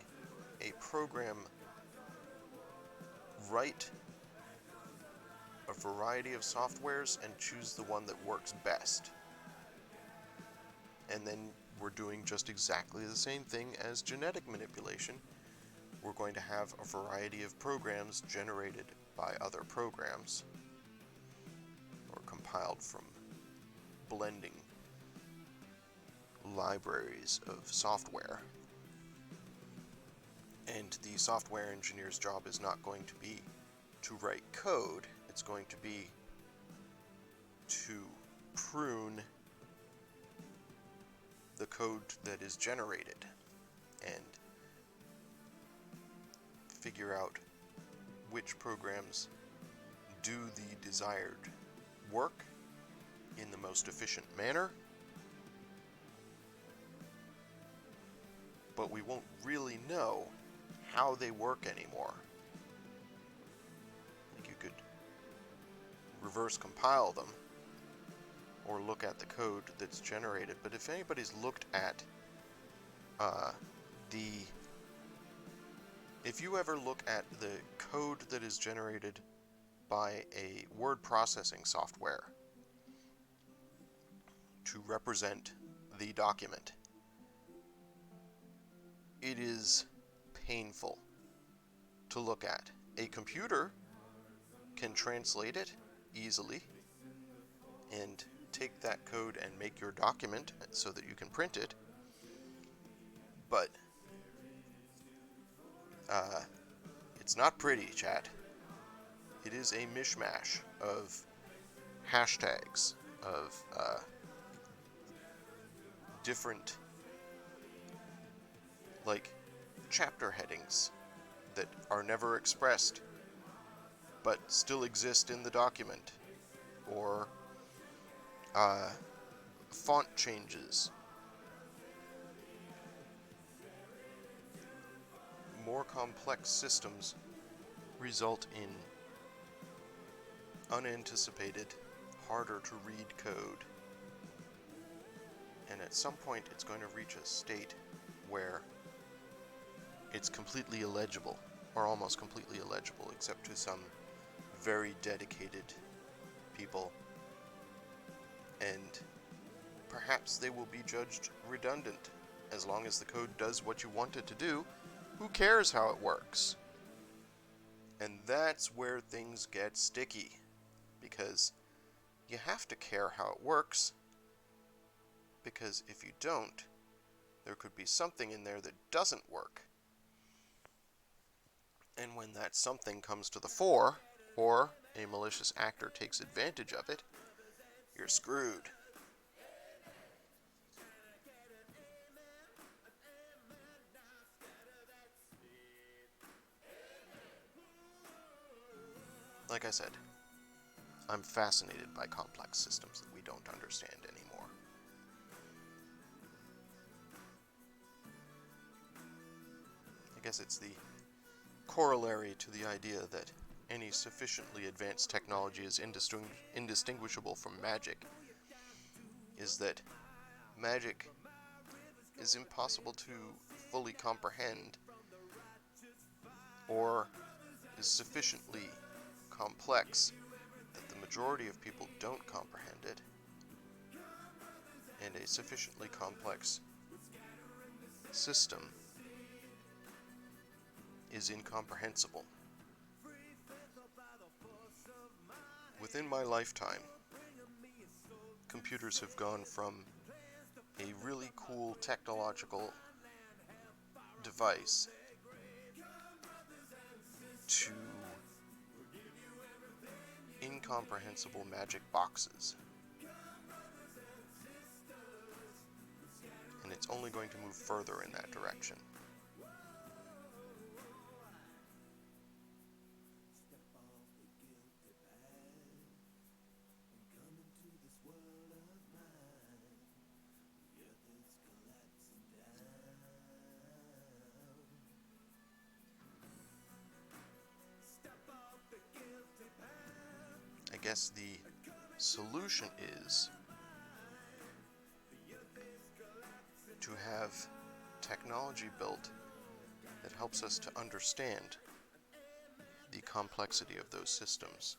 a program write a variety of softwares and choose the one that works best. And then we're doing just exactly the same thing as genetic manipulation. We're going to have a variety of programs generated by other programs, compiled from blending libraries of software. And the software engineer's job is not going to be to write code, it's going to be to prune the code that is generated and figure out which programs do the desired work in the most efficient manner, but we won't really know how they work anymore. Like, you could reverse compile them or look at the code that's generated, but if anybody's looked at if you ever look at the code that is generated by a word processing software to represent the document, it is painful to look at. A computer can translate it easily and take that code and make your document so that you can print it, but it's not pretty, chat. It is a mishmash of hashtags, of different, like, chapter headings that are never expressed but still exist in the document, or font changes. More complex systems result in unanticipated, harder to read code. And at some point it's going to reach a state where it's completely illegible, or almost completely illegible, except to some very dedicated people. And perhaps they will be judged redundant. As long as the code does what you want it to do, who cares how it works? And that's where things get sticky, because you have to care how it works, because if you don't, there could be something in there that doesn't work. And when that something comes to the fore, or a malicious actor takes advantage of it, you're screwed. Like I said, I'm fascinated by complex systems that we don't understand anymore. I guess it's the corollary to the idea that any sufficiently advanced technology is indistinguishable from magic, is that magic is impossible to fully comprehend, or is sufficiently complex that the majority of people don't comprehend it, and a sufficiently complex system is incomprehensible. Within my lifetime, computers have gone from a really cool technological device to incomprehensible magic boxes. And it's only going to move further in that direction. I guess the solution is to have technology built that helps us to understand the complexity of those systems.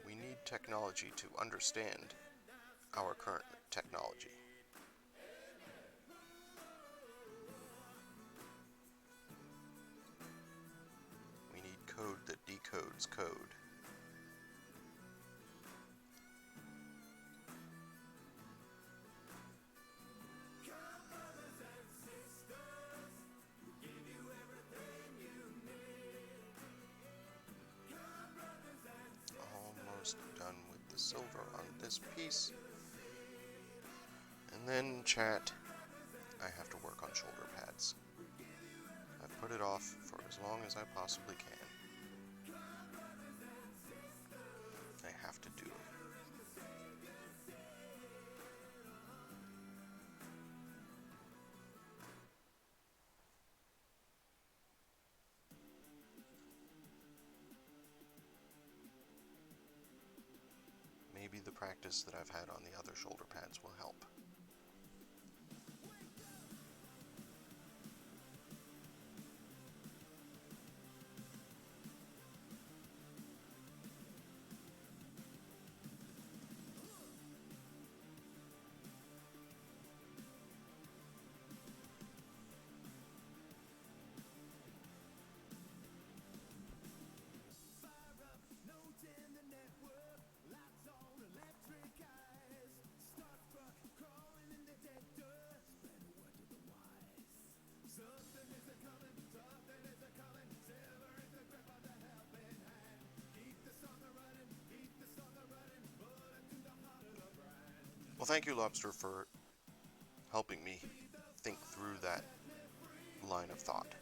We need technology to understand our current technology. We need code that decodes code. this piece. And then, chat, I have to work on shoulder pads. I've put it off for as long as I possibly can. I have to do it. Maybe the practice that I've had on the other shoulder pads will help. Well, thank you, Lobster, for helping me think through that line of thought.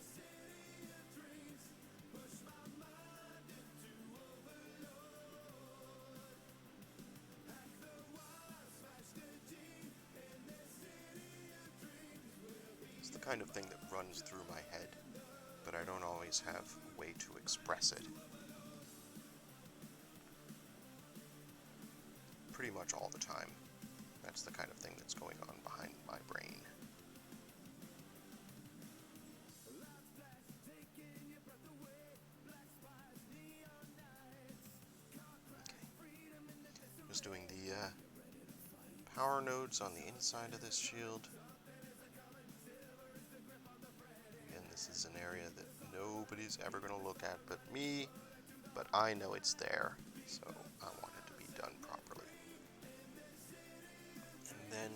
It's the kind of thing that runs through my head, but I don't always have a way to express it. Pretty much all the time. That's the kind of thing that's going on behind my brain. Okay. Just doing the power nodes on the inside of this shield. Again, this is an area that nobody's ever going to look at but me, but I know it's there, so I want it to be done properly. And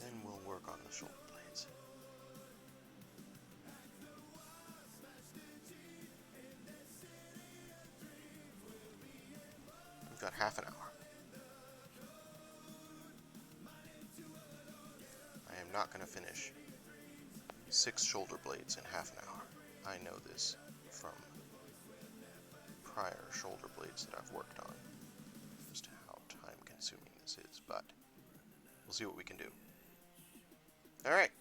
then we'll work on the shoulder blades. We've got half an hour. I am not going to finish 6 shoulder blades in half an hour. I know this from prior shoulder blades that I've worked on, just how time consuming this is, but we'll see what we can do. Alright,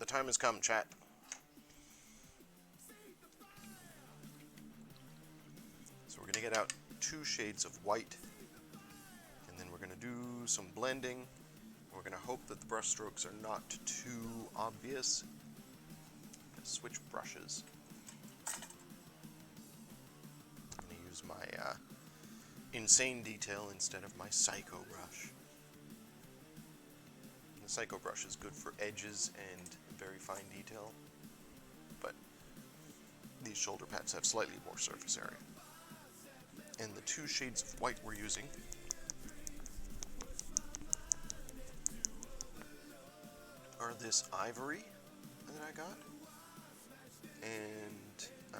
the time has come, chat. So we're going to get out 2 shades of white, and then we're going to do some blending. We're going to hope that the brush strokes are not too obvious. Switch brushes. I'm going to use my insane detail instead of my psycho brush. The psycho brush is good for edges and very fine detail, but these shoulder pads have slightly more surface area. And the 2 shades of white we're using are this ivory that I got, and I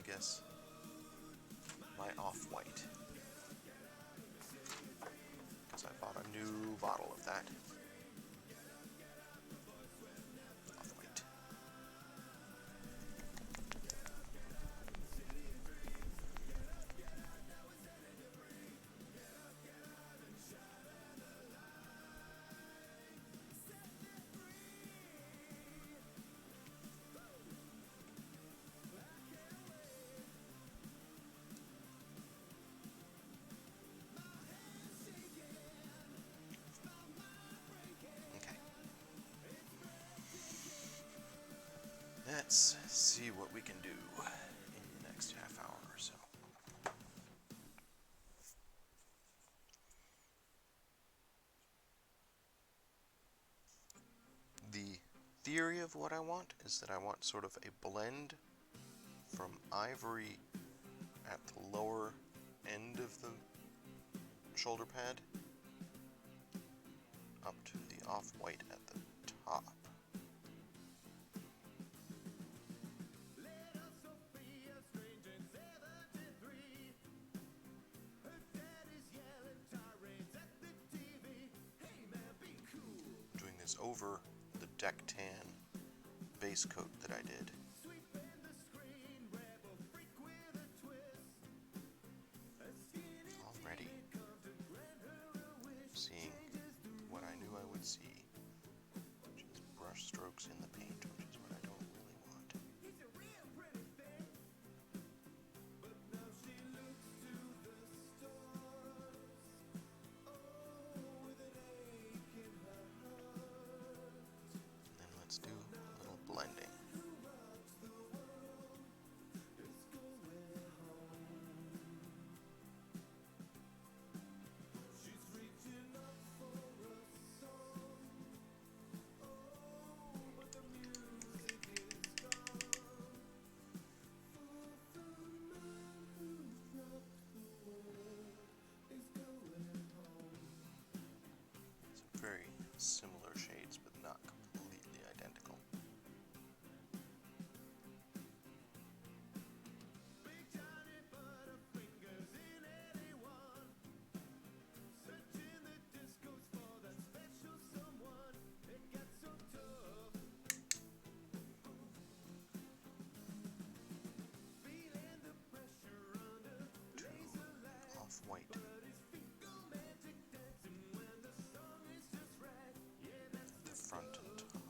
guess my off-white, because I bought a new bottle of that. Off-white. Let's see what we can do in the next half hour or so. The theory of what I want is that I want sort of a blend from ivory at the lower end of the shoulder pad up to the off-white at the top. is over the deck tan base coat that I did. Already seeing what I knew I would see, which is brush strokes in the paint, which is what I don't really want. Then let's do a little blending. Very similar shades, but not completely identical. Two off-white. The front and top.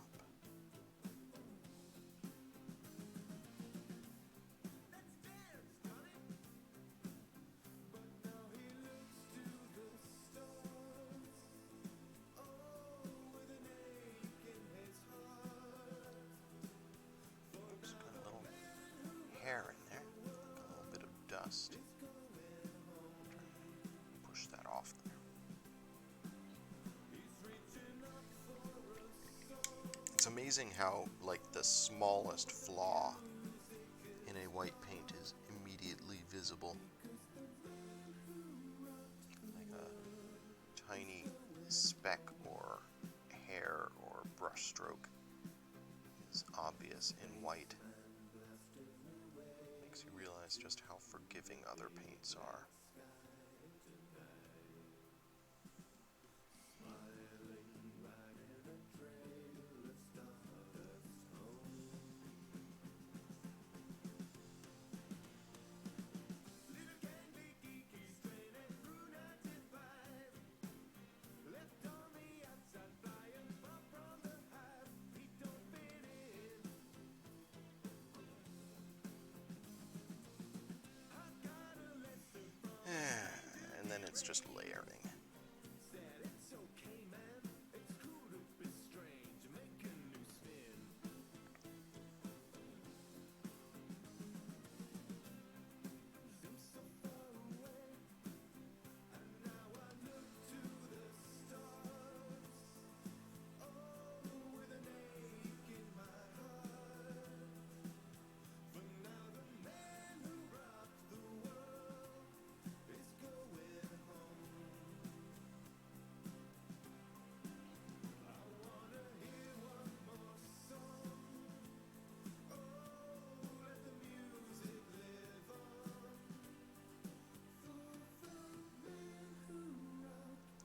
Oops, got a little hair in there. Got a little bit of dust. Push that off there. It's amazing how, like, the smallest flaw in a white paint is immediately visible. Like a tiny speck or hair or brush stroke is obvious in white. Makes you realize just how forgiving other paints are. And then it's just layering.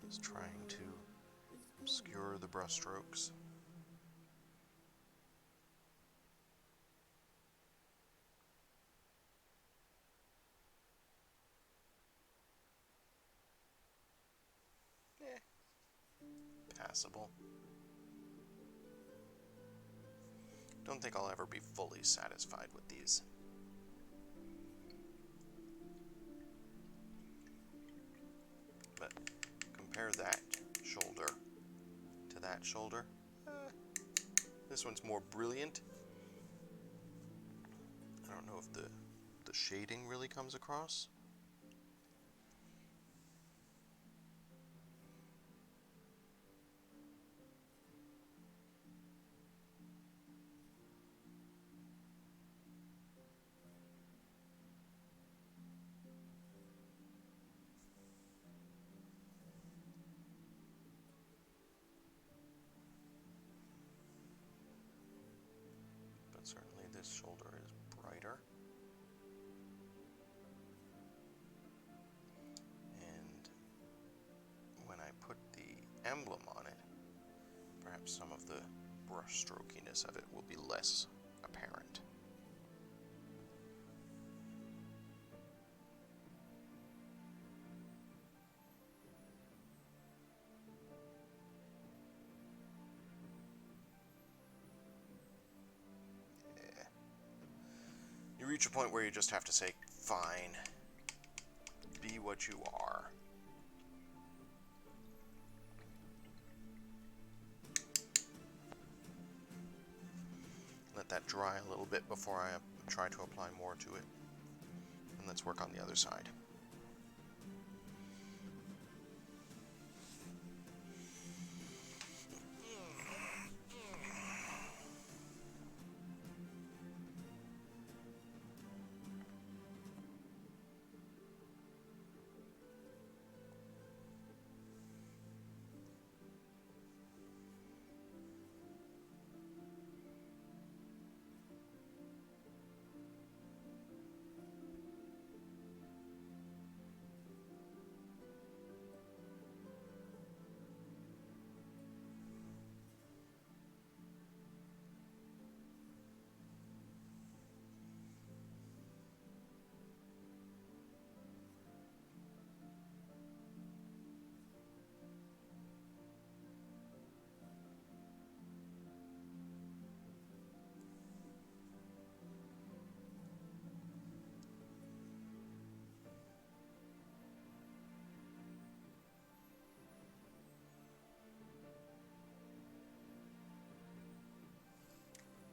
Just trying to obscure the brush strokes. Passable. Don't think I'll ever be fully satisfied with these. But compare that shoulder to that shoulder. This one's more brilliant. I don't know if the shading really comes across. But certainly this shoulder is brighter. And when I put the emblem on it, perhaps some of the brush strokiness of it will be less apparent. Yeah. You reach a point where you just have to say, fine, be what you are. Let that dry a little bit before I try to apply more to it. And let's work on the other side.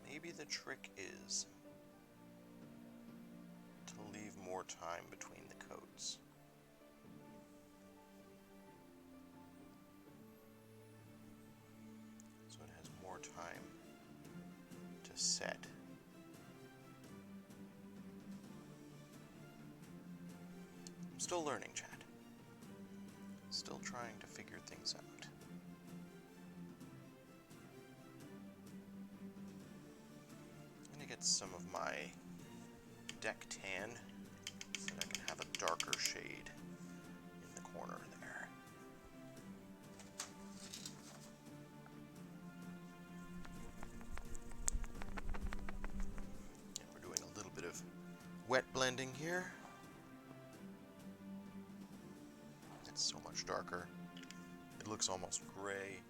Maybe the trick is to leave more time between the coats. So it has more time to set. I'm still learning, Chad. Still trying to figure things out. Get some of my deck tan so that I can have a darker shade in the corner there. And we're doing a little bit of wet blending here. It's so much darker. It looks almost gray.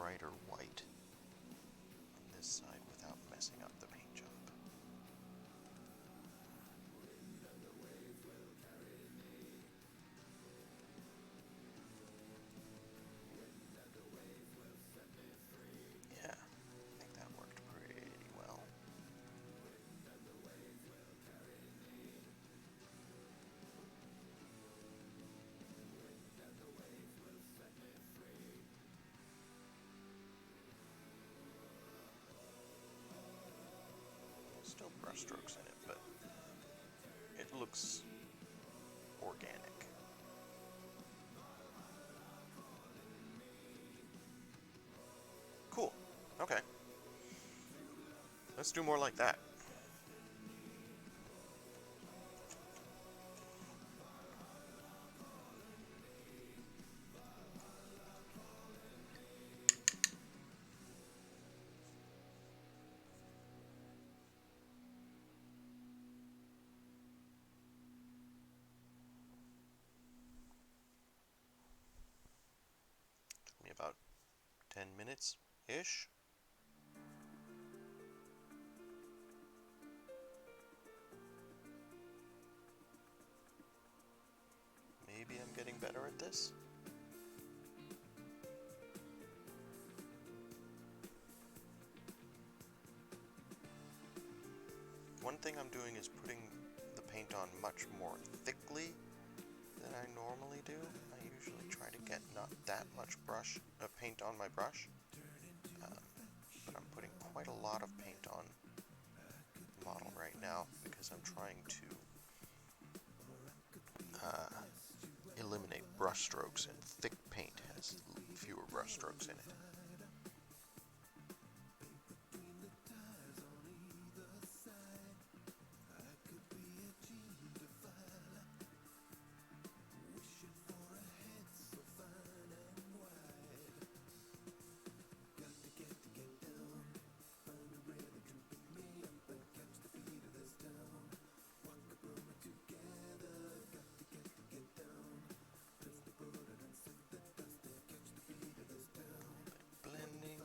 brighter white on this side without messing up the paint job. Yeah, I think that worked pretty well. Still brush strokes in it, but it looks organic. Cool. Okay. Let's do more like that. Took me about 10 minutes-ish. Maybe I'm getting better at this. One thing I'm doing is putting the paint on much more thickly than I normally do. I usually try to get not that much paint on my brush, but I'm putting quite a lot of paint on the model right now because I'm trying to eliminate brush strokes, and thick paint has fewer brush strokes in it. Blending.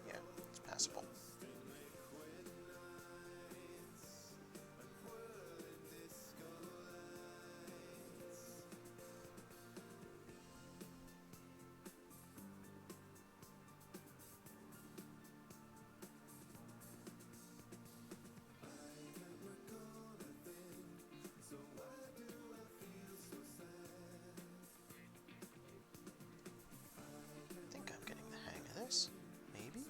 Yeah, it's passable. I think I'm getting the hang of this. Maybe?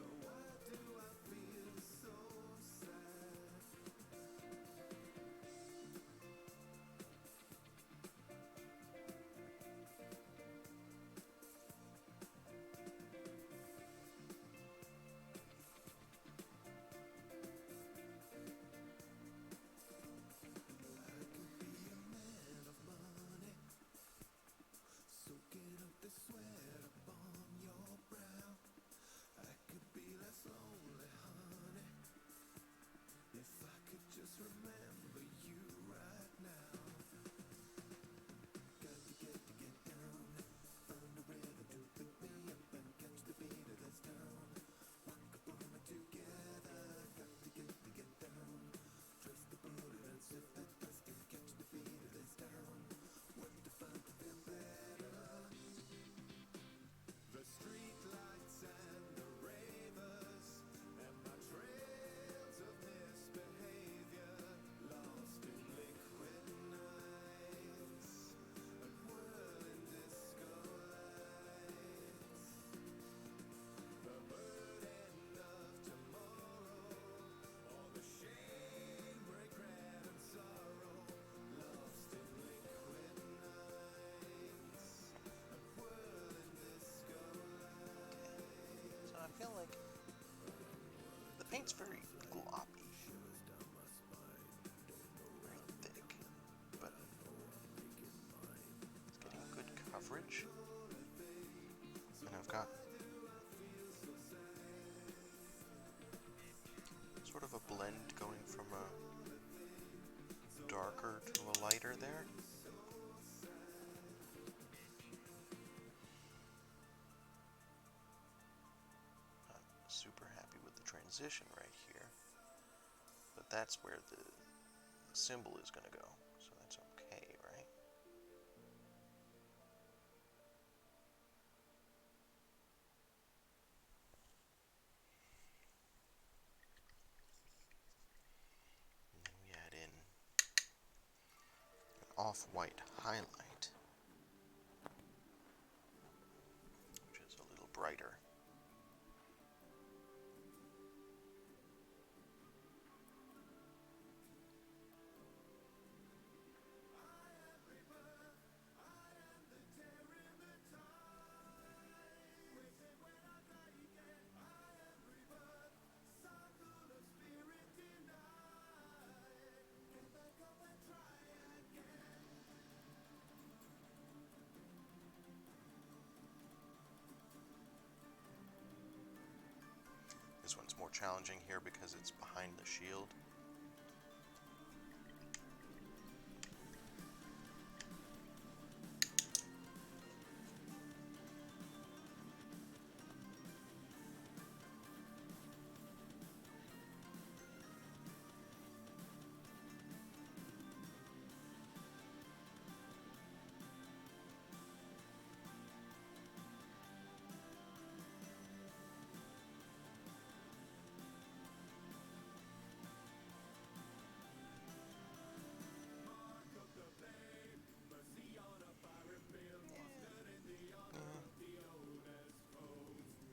I feel like the paint's very gloppy. there. Not super happy with the transition right here, but that's where the symbol is going to go, so that's okay, right? And then we add in an off-white highlight, which is a little brighter. This one's more challenging here because it's behind the shield.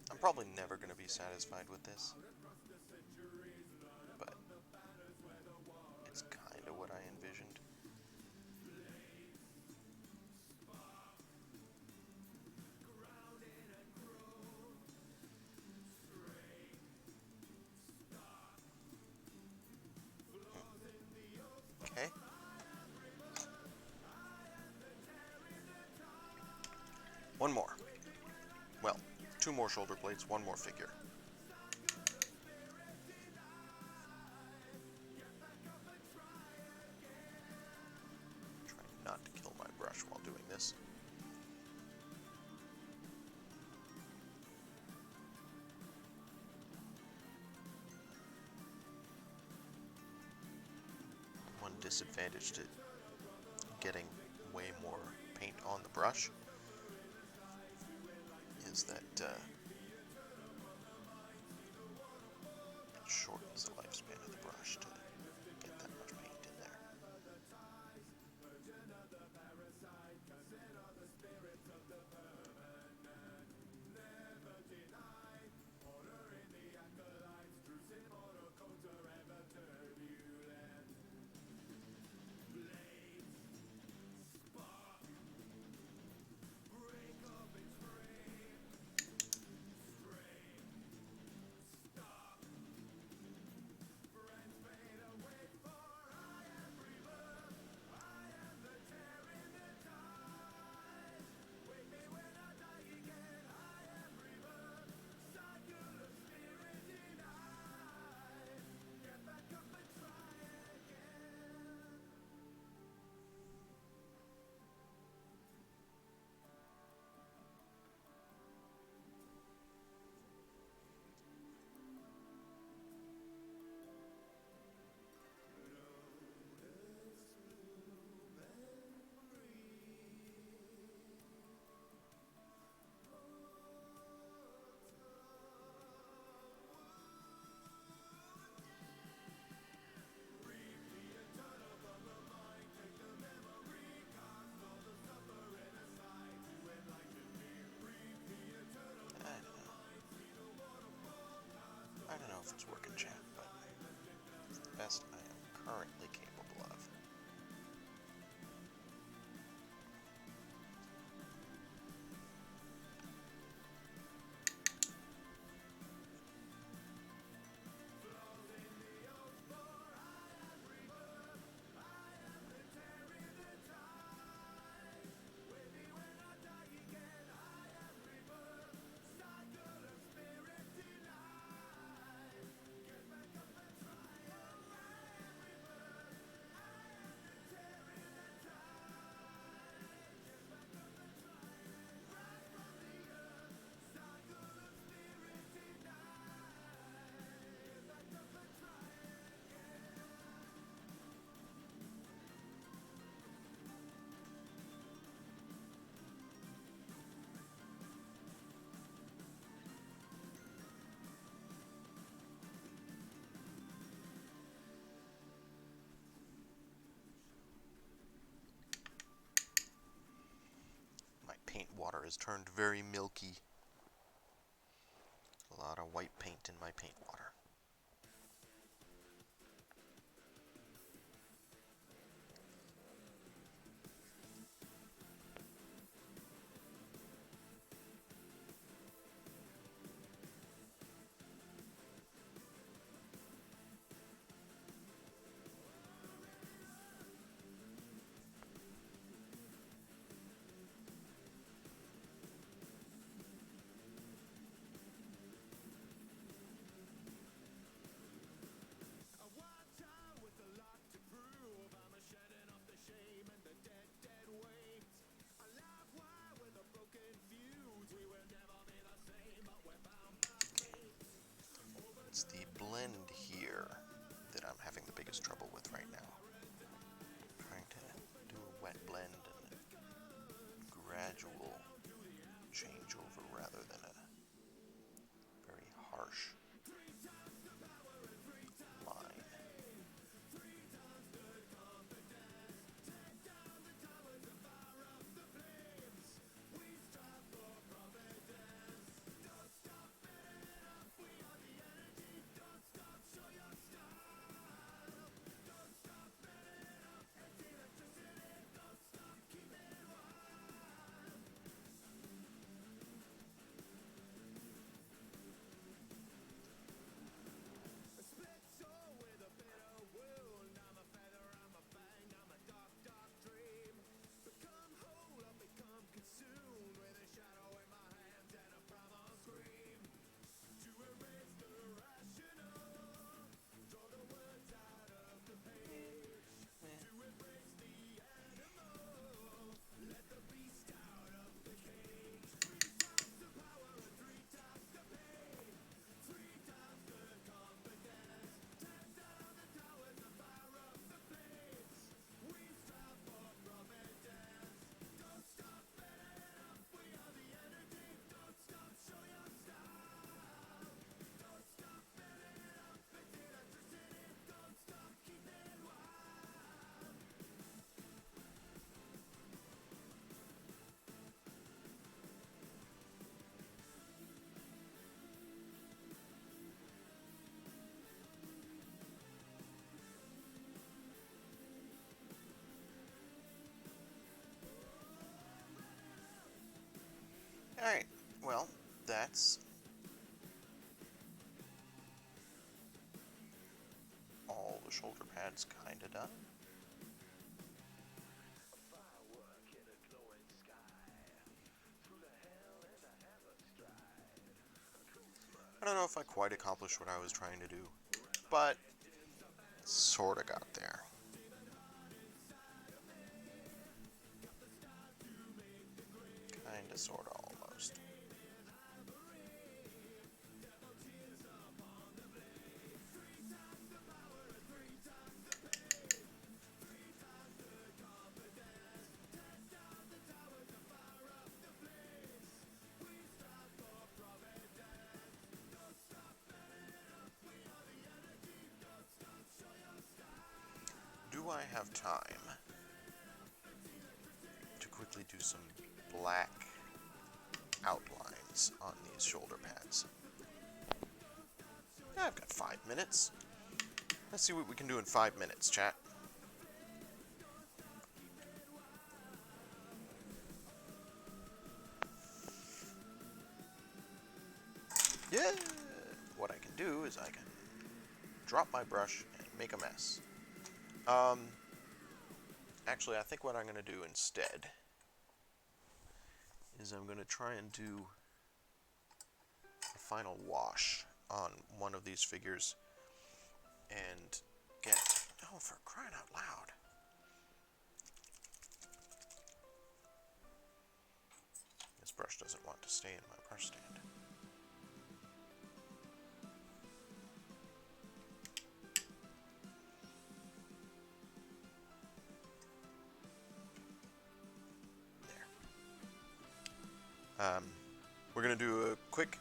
I'm probably never going to be satisfied with this, but it's kind of what I envisioned. Okay. One more. Well, two more shoulder blades, one more figure. Trying not to kill my brush while doing this. One disadvantage to getting way more paint on the brush is that it shortens the lifespan of the brush to get that much paint in there. I don't know if it's working, chat, but it's the best I am currently capable of. has turned very milky. A lot of white paint in my paint water. It's the blend here that I'm having the biggest trouble with right now. Trying to do a wet blend and a gradual changeover rather than a very harsh line. Alright, well, that's all the shoulder pads kinda done. I don't know if I quite accomplished what I was trying to do, but sorta got there. Kinda, sorta, almost. Do I have time to quickly do some black outlines on these shoulder pads? I've got 5 minutes. Let's see what we can do in 5 minutes, chat. Yeah! What I can do is I can drop my brush and make a mess. Actually, I think what I'm going to do instead is I'm going to try and do a final wash on one of these figures and get... Oh, for crying out loud. This brush doesn't want to stay in my brush stand. We're going to do a quick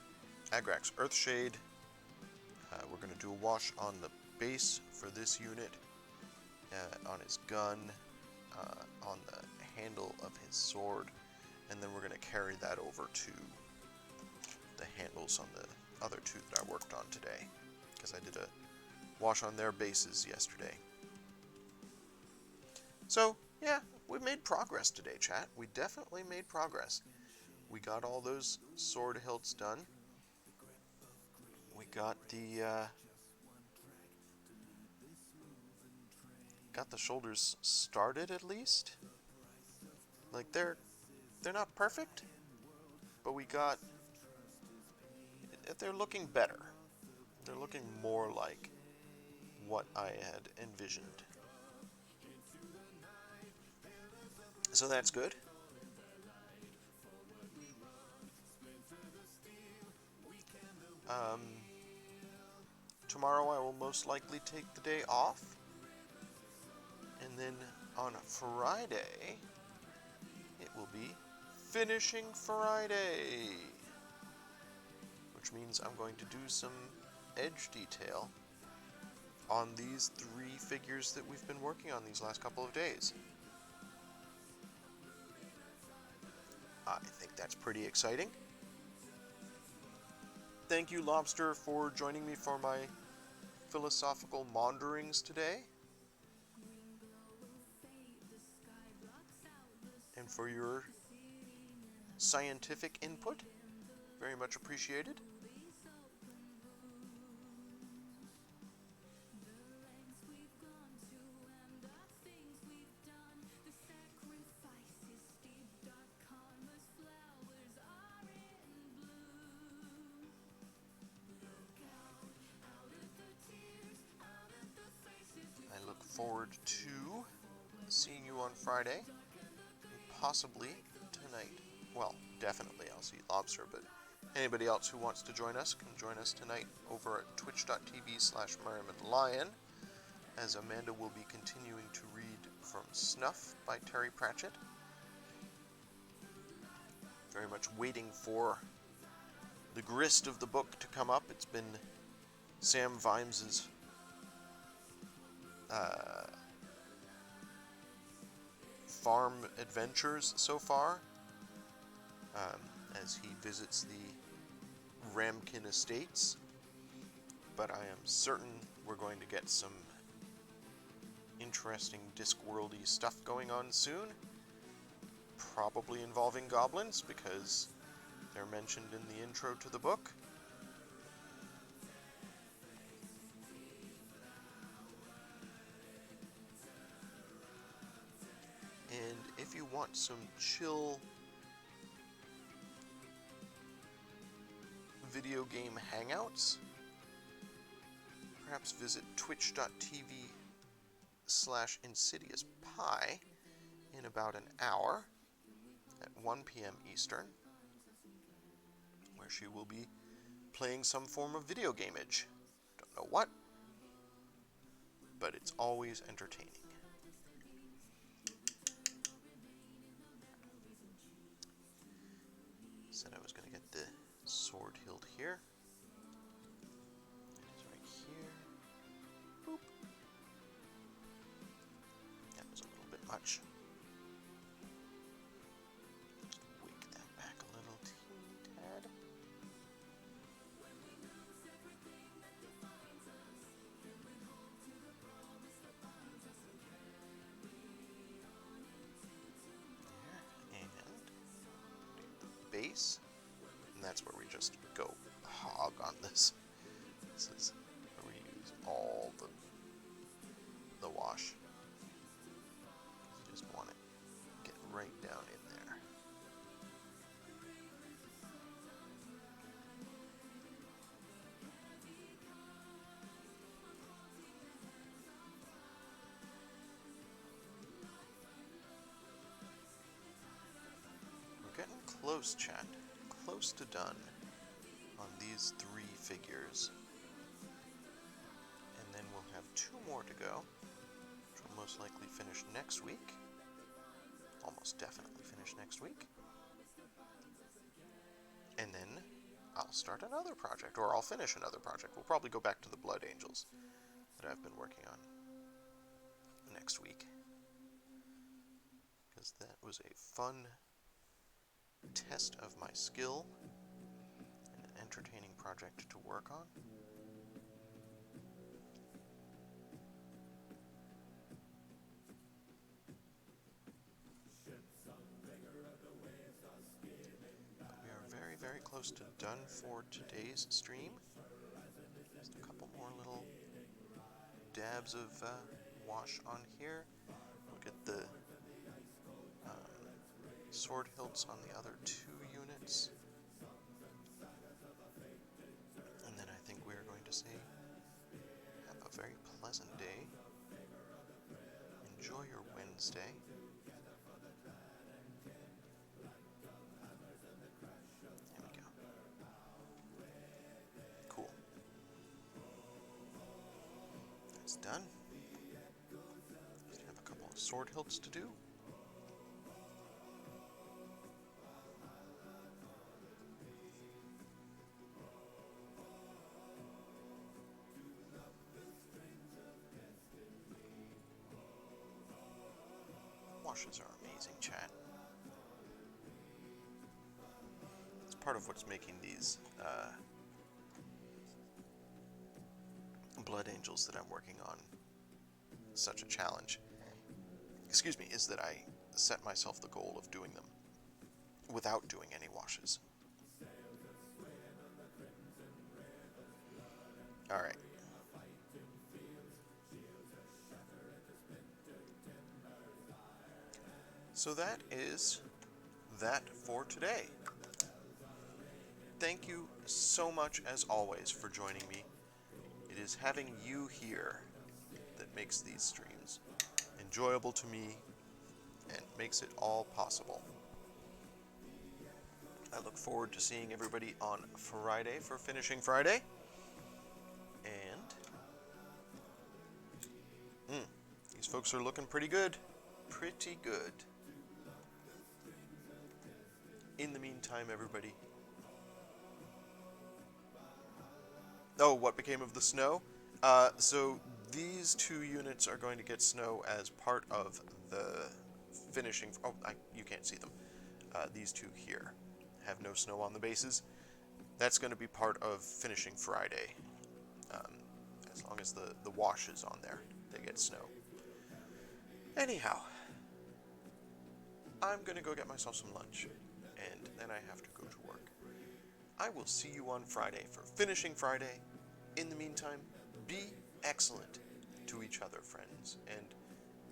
Agrax Earthshade. We're going to do a wash on the base for this unit, on his gun, on the handle of his sword, and then we're going to carry that over to the handles on the other two that I worked on today, because I did a wash on their bases yesterday. So, yeah, we made progress today, chat. We definitely made progress. We got all those sword hilts done. We got the shoulders started at least. Like they're not perfect, but they're looking better. They're looking more like what I had envisioned. So that's good. Um, Tomorrow I will most likely take the day off. And then on Friday, it will be Finishing Friday. Which means I'm going to do some edge detail on these 3 figures that we've been working on these last couple of days. I think that's pretty exciting. Thank you, Lobster, for joining me for my philosophical maunderings today. And for your scientific input. Very much appreciated. I look forward to seeing you on Friday, and possibly tonight. Well, definitely I'll see Lobster, but anybody else who wants to join us can join us tonight over at twitch.tv/MerrimanLion, as Amanda will be continuing to read from Snuff by Terry Pratchett. Very much waiting for the grist of the book to come up. It's been Sam Vimes's farm adventures so far, as he visits the Ramkin Estates, but I am certain we're going to get some interesting Discworldy stuff going on soon, probably involving goblins, because they're mentioned in the intro to the book. And if you want some chill video game hangouts, perhaps visit twitch.tv/InsidiousPie in about an hour at 1 p.m. Eastern, where she will be playing some form of video game-age. Don't know what, but it's always entertaining. Said I was going to get the sword hilt here. It is right here. Boop. That was a little bit much. Just wake that back a little teeny tad. Base, and that's where we just go hog on this. This is where we use all the wash. You just want it get right down in there. We're getting close, chat. Close to done on these 3 figures. And then we'll have 2 more to go, which will most likely finish next week. Almost definitely finish next week. And then I'll start another project, or I'll finish another project. We'll probably go back to the Blood Angels that I've been working on next week, because that was a fun test of my skill and an entertaining project to work on. We are very, very close to done for today's stream. Just a couple more little dabs of wash on here. We'll get the sword hilts on the other 2 units. And then I think we are going to say, have a very pleasant day. Enjoy your Wednesday. There we go. Cool. That's done. Just have a couple of sword hilts to do. Washes are amazing, chat. It's part of what's making these Blood Angels that I'm working on such a challenge. Excuse me, is that I set myself the goal of doing them without doing any washes. Alright. So that is that for today. Thank you so much, as always, for joining me. It is having you here that makes these streams enjoyable to me and makes it all possible. I look forward to seeing everybody on Friday for Finishing Friday. And these folks are looking pretty good. Pretty good. In the meantime, everybody. Oh, what became of the snow? So these 2 units are going to get snow as part of the finishing... Oh, you can't see them. These 2 here have no snow on the bases. That's going to be part of Finishing Friday. As long as the wash is on there, they get snow. Anyhow, I'm going to go get myself some lunch, and then I have to go to work. I will see you on Friday for Finishing Friday. In the meantime, be excellent to each other, friends, and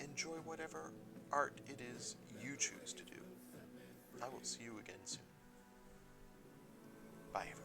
enjoy whatever art it is you choose to do. I will see you again soon. Bye, everyone.